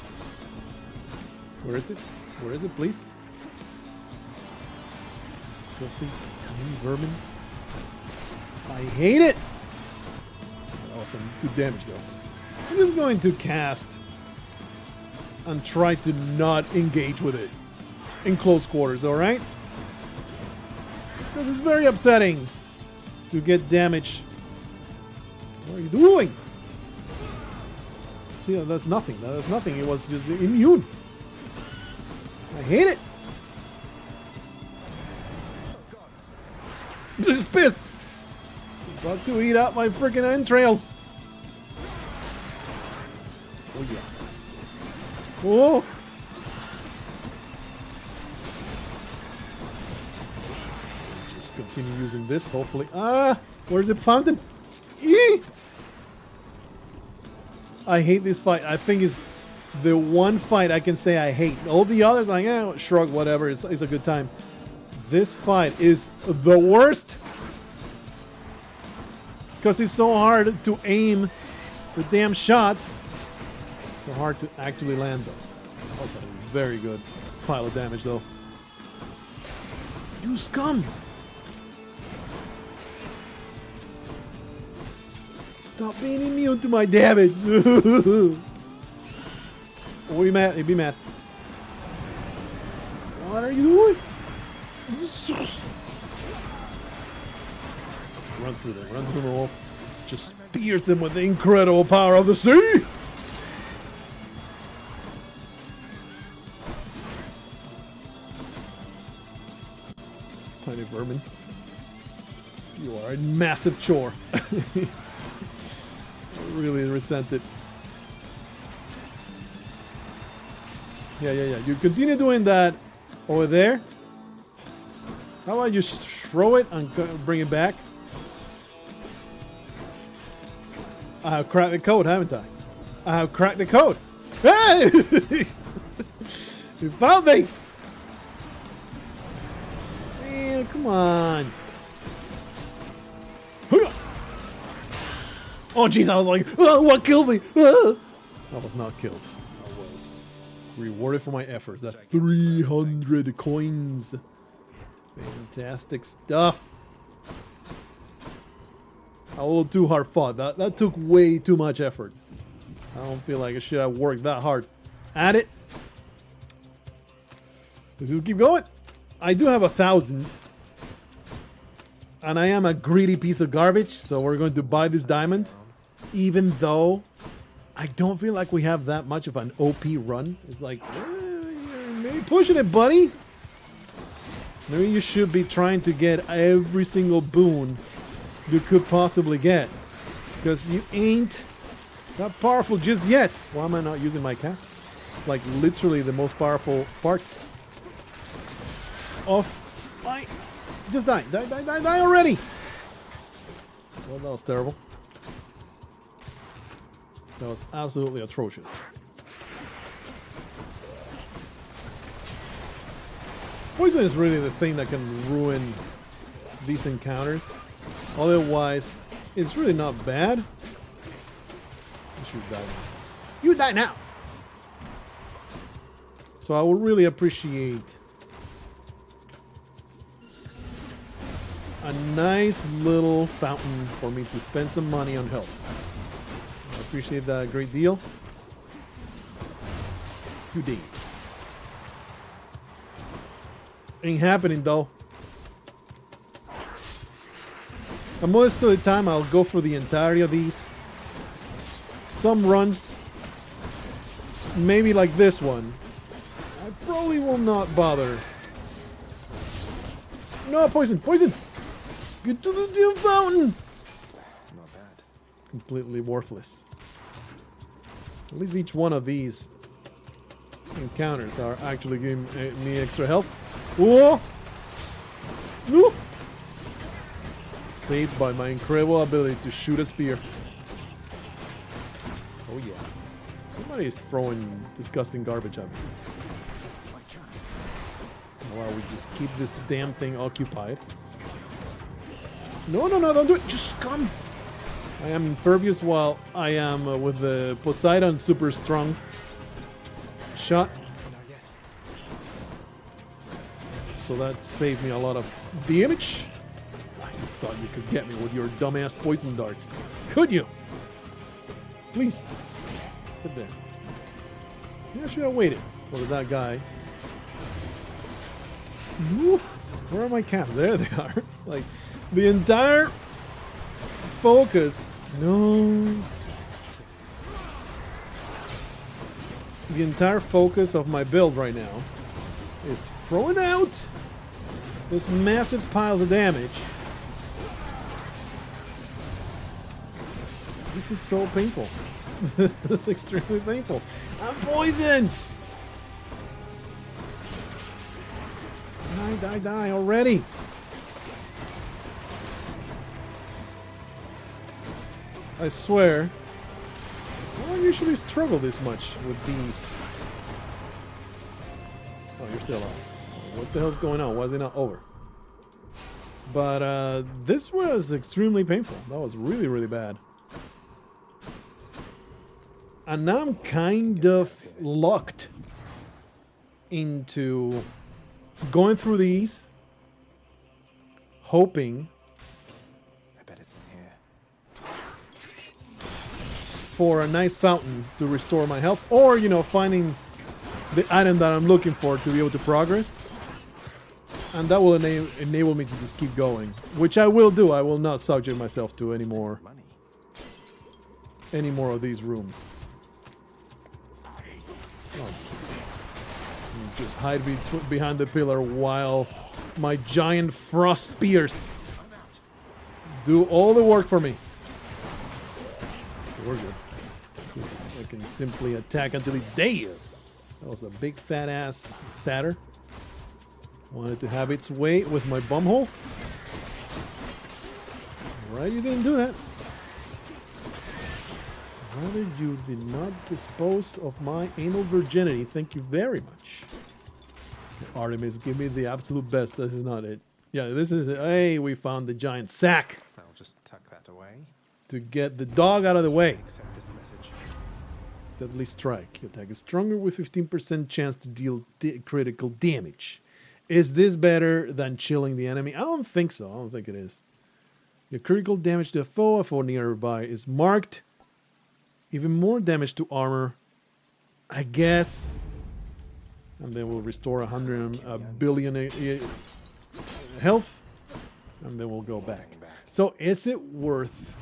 Where is it? Where is it, please? Filthy tiny vermin. I hate it! Awesome. Good damage, though. I'm just going to cast and try to not engage with it in close quarters, alright? Because it's very upsetting to get damage. What are you doing? See, that's nothing. That's nothing. It was just immune. I hate it. Just pissed. It's about to eat up my freaking entrails. Oh yeah. Oh. Just continue using this, hopefully. Ah, where's the fountain? Eee! I hate this fight. I think it's the one fight I can say I hate. All the others, like, shrug, whatever. It's a good time. This fight is the worst because it's so hard to aim the damn shots. So hard to actually land them. Also, very good pile of damage, though. You scum! Stop being immune to my damage. Oh, be mad. Be mad. What are you doing? Run through them. Run through them all. Just pierce them with the incredible power of the sea. Tiny vermin. You are a massive chore. I really resent it. Yeah. You continue doing that over there. How about you throw it and bring it back? I have cracked the code, haven't I? I have cracked the code. Hey! You found me! Man, come on. Oh, jeez, I was like, oh, what killed me? Ah! I was not killed. I was rewarded for my efforts. That's 300 coins. Fantastic stuff. A little too hard fought. That took way too much effort. I don't feel like I should have worked that hard at it. Let's just keep going. I do have 1,000. And I am a greedy piece of garbage, so we're going to buy this diamond. Even though I don't feel like we have that much of an OP run. It's like, you're maybe pushing it, buddy. Maybe you should be trying to get every single boon you could possibly get. Because you ain't that powerful just yet. Why am I not using my cast? It's like literally the most powerful part of my... Just die. Die already. Well, that was terrible. That was absolutely atrocious. Poison is really the thing that can ruin these encounters. Otherwise, it's really not bad. You should die now. You die now! So I would really appreciate a nice little fountain for me to spend some money on health. I appreciate that a great deal. You did. Ain't happening though. And most of the time I'll go for the entirety of these. Some runs, maybe like this one, I probably will not bother. No, poison! Poison! Get to the damn fountain! Not bad. Completely worthless. At least each one of these encounters are actually giving me extra health. Whoa! Woo! Saved by my incredible ability to shoot a spear. Oh yeah. Somebody is throwing disgusting garbage at me. While we just keep this damn thing occupied. No, don't do it. Just come. I am impervious while I am with the Poseidon super strong shot. So that saved me a lot of damage. You thought you could get me with your dumbass poison dart. Could you? Please. Get there. Yeah, I should have waited for that guy. Woo. Where are my cats? There they are. It's like the entire focus. No. The entire focus of my build right now is throwing out those massive piles of damage. This is so painful. This is extremely painful. I'm poisoned! Die already! I swear, I don't usually struggle this much with these. Oh, you're still alive. What the hell's going on? Why is it not over? But this was extremely painful. That was really, really bad. And now I'm kind of locked into going through these, hoping I bet it's in here. for a nice fountain to restore my health, or, you know, finding the item that I'm looking for to be able to progress. And that will enable me to just keep going, which I will do. I will not subject myself to any more of these rooms. Oh, just hide behind the pillar while my giant frost spears do all the work for me. We're good. I can simply attack until it's dead. That was a big fat ass satyr. Wanted to have its way with my bumhole. Right, you didn't do that. Rather, you did not dispose of my anal virginity. Thank you very much. Artemis, give me the absolute best. This is not it. Yeah, this is it. Hey, we found the giant sack. I'll just tuck that away. To get the dog out of the way. Accept this message. Deadly strike. Your attack is stronger with 15% chance to deal critical damage. Is this better than chilling the enemy? I don't think so. I don't think it is. Your critical damage to a foe nearby is marked. Even more damage to armor, I guess. And then we'll restore 100 billion health. And then we'll go back. So is it worth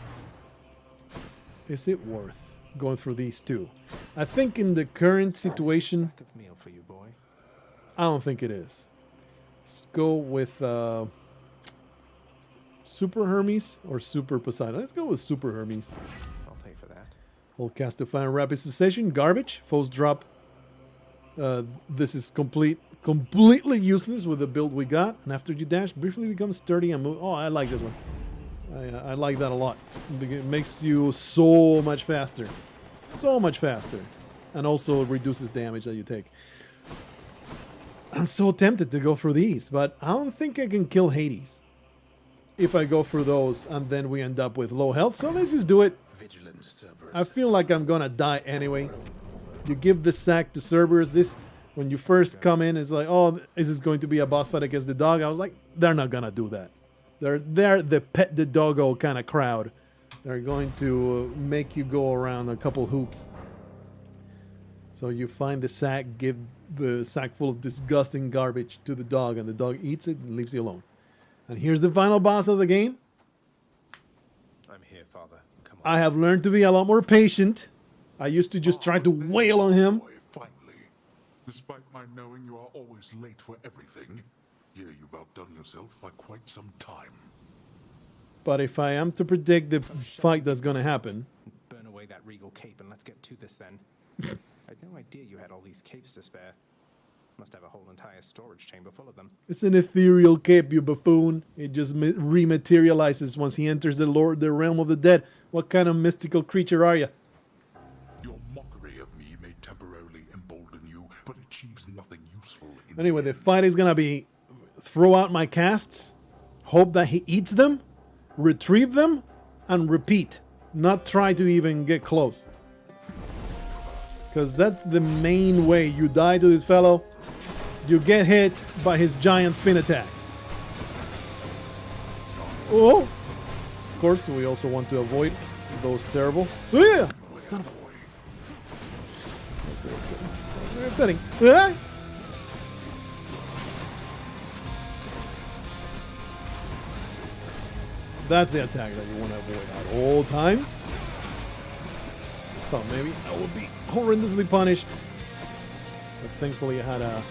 going through these two? I think in the current situation, Sack of meal for you, boy. I don't think it is. Let's go with Super Hermes or Super Poseidon. Let's go with Super Hermes. I'll pay for that. We'll cast Defiant Rapid Cessation. Garbage. Foes drop. This is completely useless with the build we got. And after you dash, briefly becomes sturdy and move. Oh, I like this one. I like that a lot. It makes you so much faster. So much faster. And also reduces damage that you take. I'm so tempted to go for these, but I don't think I can kill Hades if I go for those and then we end up with low health. So let's just do it. Vigilant Cerberus. I feel like I'm gonna die anyway. You give the sack to Cerberus. This, when you first come in, it's like, oh, is this going to be a boss fight against the dog? I was like, they're not gonna do that. They're the pet the doggo kind of crowd. They're going to make you go around a couple hoops. So you find the sack, give the sack full of disgusting garbage to the dog, and the dog eats it and leaves you alone. And here's the final boss of the game. I'm here, Father. Come on. I have learned to be a lot more patient. I used to just try to wail on him. Boy, finally. Despite my knowing you are always late for everything, here you've outdone yourself by quite some time. But if I am to predict the fight that's going to happen, Burn away that regal cape and let's get to this then. I had no idea you had all these capes to spare. Must have a whole entire storage chamber full of them. it's an ethereal cape, you buffoon. It just rematerializes once he enters the realm of the dead. What kind of mystical creature are you? Your mockery of me may temporarily embolden you, but achieves nothing useful in Anyway, the fight is going to be throw out my casts, hope that he eats them, retrieve them, and repeat. Not try to even get close. Because that's the main way you die to this fellow. You get hit by his giant spin attack. Oh! Of course, we also want to avoid those terrible... Oh, yeah! Son of a... That's very upsetting. That's very upsetting. Ah! That's the attack that you want to avoid at all times. Thought maybe I would be horrendously punished. But thankfully I had a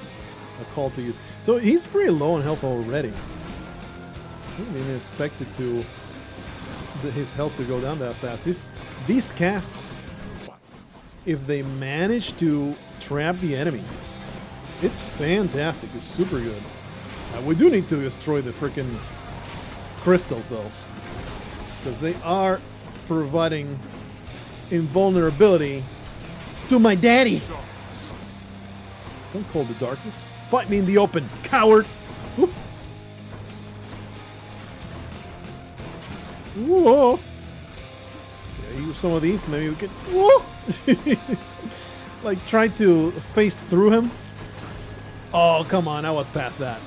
call to use. So he's pretty low on health already. I didn't even expect it to his health to go down that fast. These casts, if they manage to trap the enemies, it's fantastic. It's super good. We do need to destroy the freaking crystals though, because they are providing invulnerability to my daddy. Don't call the darkness. Fight me in the open, coward. Whoop. Whoa. Yeah, use some of these. Maybe we can. Whoa. Like try to face through him. Oh, come on. I was past that.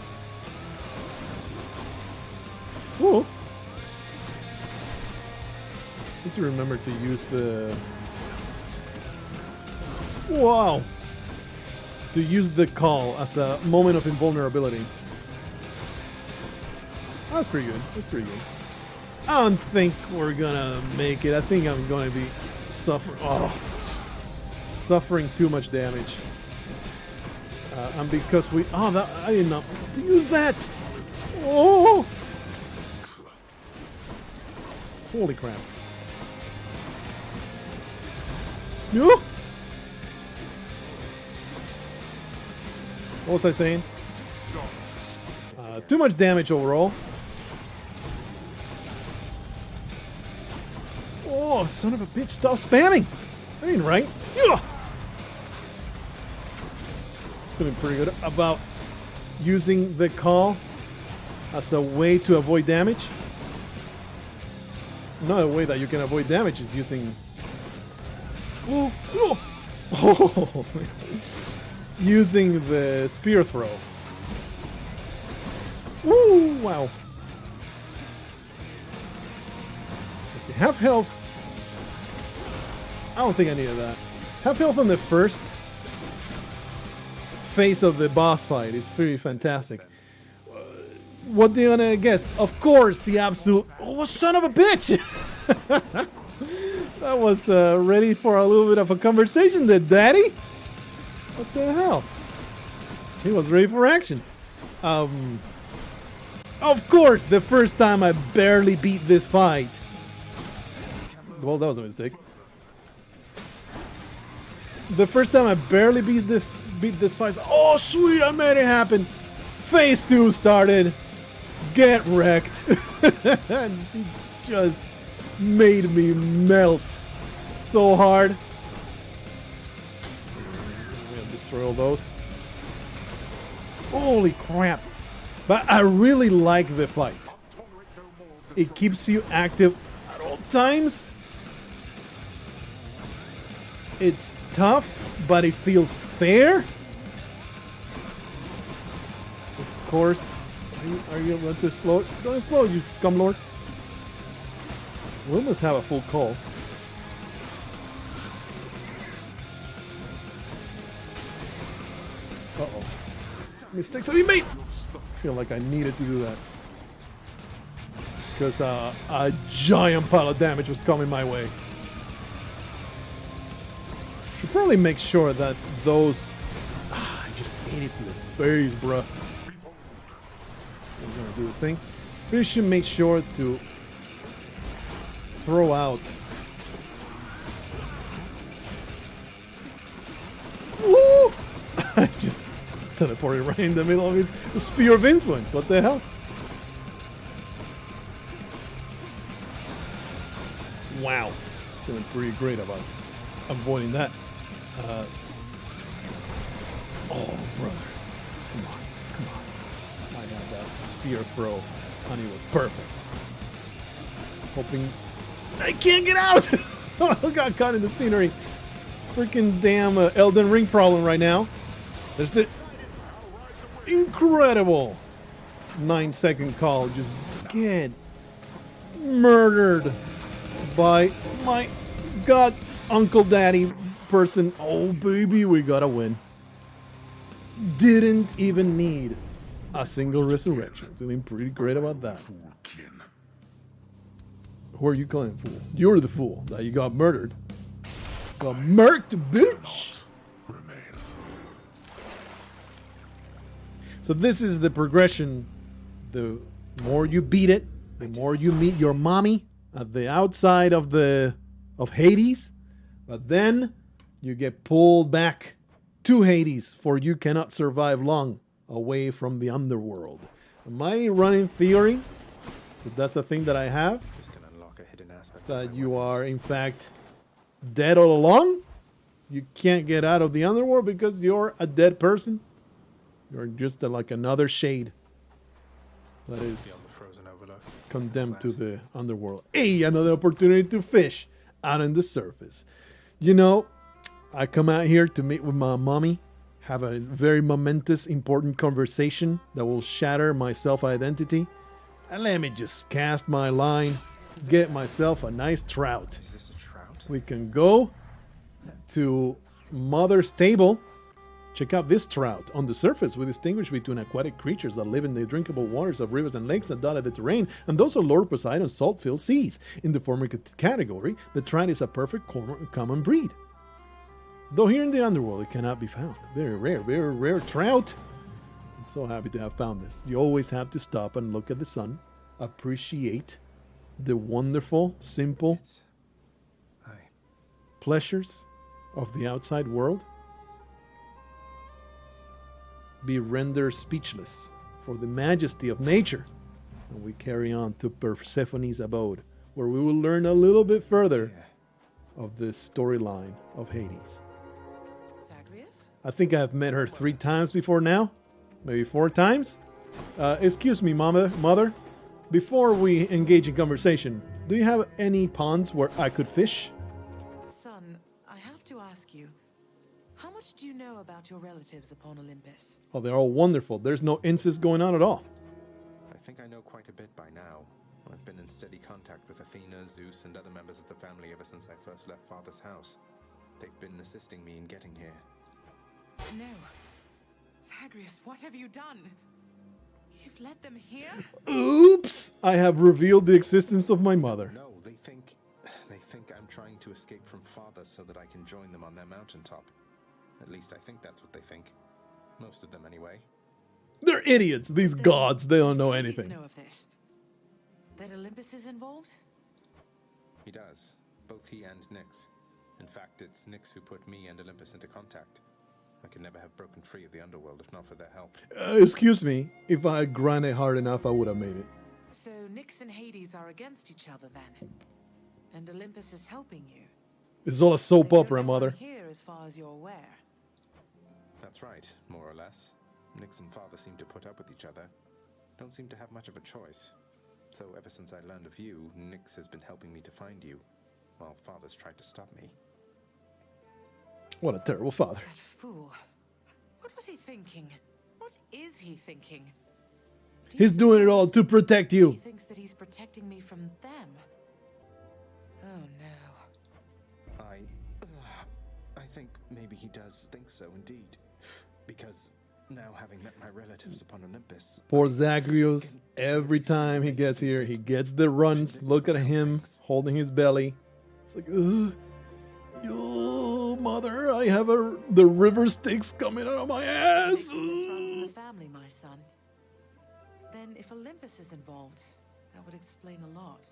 Whoa. Need to remember to use the... Wow. To use the call as a moment of invulnerability. That's pretty good. That's pretty good. I don't think we're gonna make it. I think I'm gonna be suffering too much damage. And because we... Oh, that, I didn't know to use that. Oh! Holy crap. No! What was I saying? too much damage overall. Oh, son of a bitch, stop spamming! That ain't right. Yeah. Feeling pretty good about using the call as a way to avoid damage. Another way that you can avoid damage is using... Oh, oh. Oh. Using the spear throw. Woo! Wow. Okay, half health. I don't think I needed that. Half health on the first phase of the boss fight is pretty fantastic. What do you wanna guess? Of course, the absolute... Oh, son of a bitch! That was ready for a little bit of a conversation there, Daddy. What the hell? He was ready for action. Of course, the first time I barely beat this fight. Well, that was a mistake. The first time I barely beat this fight. Oh, sweet, I made it happen. Phase 2 started. Get wrecked. And he just made me melt so hard. I'm gonna destroy all those. Holy crap. But I really like the fight. It keeps you active at all times. It's tough, but it feels fair. Of course. Are you about to explode? Don't explode, you scumlord. We almost have a full call. Uh-oh. Mistakes that we made! I feel like I needed to do that. Because a giant pile of damage was coming my way. Should probably make sure that those... I just ate it to the face, bruh. I'm gonna do the thing. We should make sure to throw out. Woo! I just teleported right in the middle of its sphere of influence. What the hell? Wow. Feeling pretty great about avoiding that. Oh, brother. Come on. Come on. I had that spear throw, and it was perfect. Hoping I can't get out! I got caught in the scenery. Freaking damn Elden Ring problem right now. There's the incredible 9-second call. Just get murdered by my god uncle daddy person. Oh baby, we gotta win. Didn't even need a single resurrection. Feeling pretty great about that. Who are you calling fool? You're the fool that you got murdered. Got murked, bitch! So this is the progression. The more you beat it, the more you meet your mommy at the outside of Hades. But then you get pulled back to Hades, for you cannot survive long away from the underworld. Am I running theory? Because that's the thing that I have. It's that you are, in fact, dead all along. You can't get out of the underworld because you're a dead person. You're just like another shade that is condemned to the underworld. Hey, another opportunity to fish out on the surface. You know, I come out here to meet with my mommy, have a very momentous, important conversation that will shatter my self-identity. And let me just cast my line, get myself a nice trout. Is this a trout? We can go to Mother's table. Check out this trout. On the surface, we distinguish between aquatic creatures that live in the drinkable waters of rivers and lakes that dot the terrain, and those of Lord Poseidon's salt-filled seas. In the former category, the trout is a perfect common breed. Though here in the underworld, it cannot be found. Very rare trout. I'm so happy to have found this. You always have to stop and look at the sun, appreciate the wonderful, simple pleasures of the outside world. Be rendered speechless for the majesty of nature. And we carry on to Persephone's abode, where we will learn a little bit further of this storyline of Hades. Zagreus? I think I've met her 3 times before now, maybe 4 times. Excuse me, mother. Before we engage in conversation, do you have any ponds where I could fish? Son, I have to ask you, how much do you know about your relatives upon Olympus? Oh, they're all wonderful. There's no incest going on at all. I think I know quite a bit by now. I've been in steady contact with Athena, Zeus, and other members of the family ever since I first left Father's house. They've been assisting me in getting here. No. Zagreus, what have you done? You've led them here? Oops! I have revealed the existence of my mother. No, they think I'm trying to escape from Father so that I can join them on their mountaintop. At least I think that's what they think. Most of them, anyway. They're idiots. These gods, they don't know anything. Know of this? That Olympus is involved? He does. Both he and Nyx. In fact, it's Nyx who put me and Olympus into contact. I could never have broken free of the underworld if not for their help. Excuse me. If I had grinded hard enough, I would have made it. So Nyx and Hades are against each other then? And Olympus is helping you? It's all a soap They don't opera, know mother. I'm here as far as you're aware. That's right, more or less. Nyx and Father seem to put up with each other. Don't seem to have much of a choice. Though ever since I learned of you, Nyx has been helping me to find you, while Father's tried to stop me. What a terrible father. That fool. What was he thinking? What is he thinking? Do you He's doing it all suppose to protect He you. thinks that he's protecting me from them. Oh no. I think maybe he does think so indeed. Because now having met my relatives upon Olympus, Poor Zagreus. Every time he gets here, he gets the runs. Look at him holding his belly. It's like, ugh. Oh, mother, I have the river Styx coming out of my ass. Sickness runs in the family, my son. Then if Olympus is involved, that would explain a lot.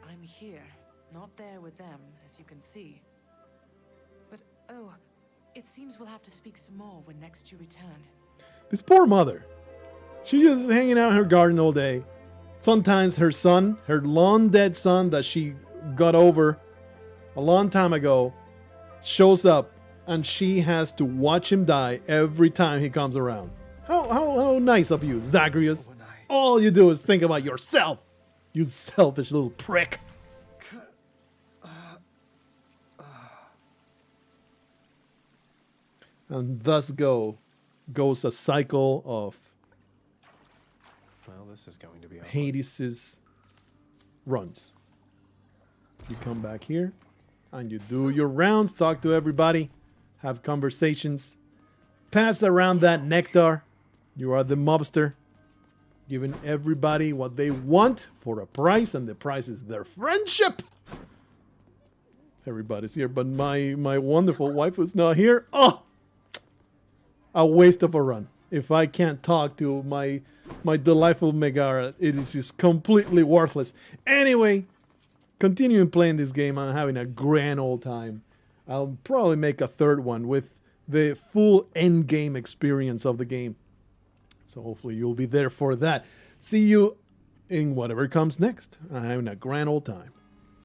I'm here, not there with them, as you can see. But, oh, it seems we'll have to speak some more when next you return. This poor mother. She's just hanging out in her garden all day. Sometimes her son, her long dead son that she got over a long time ago, shows up and she has to watch him die every time he comes around. How nice of you, Zagreus. All you do is think about yourself. You selfish little prick. And thus goes a cycle of well, this is going to be awkward. Hades' runs. You come back here and you do your rounds, talk to everybody, have conversations, pass around that nectar. You are the mobster, giving everybody what they want for a price, and the price is their friendship. Everybody's here, but my wonderful wife is not here. Oh, a waste of a run. If I can't talk to my delightful Megara, it is just completely worthless. Anyway, continuing playing this game, I'm having a grand old time. I'll probably make a third one with the full end game experience of the game. So hopefully you'll be there for that. See you in whatever comes next. I'm having a grand old time.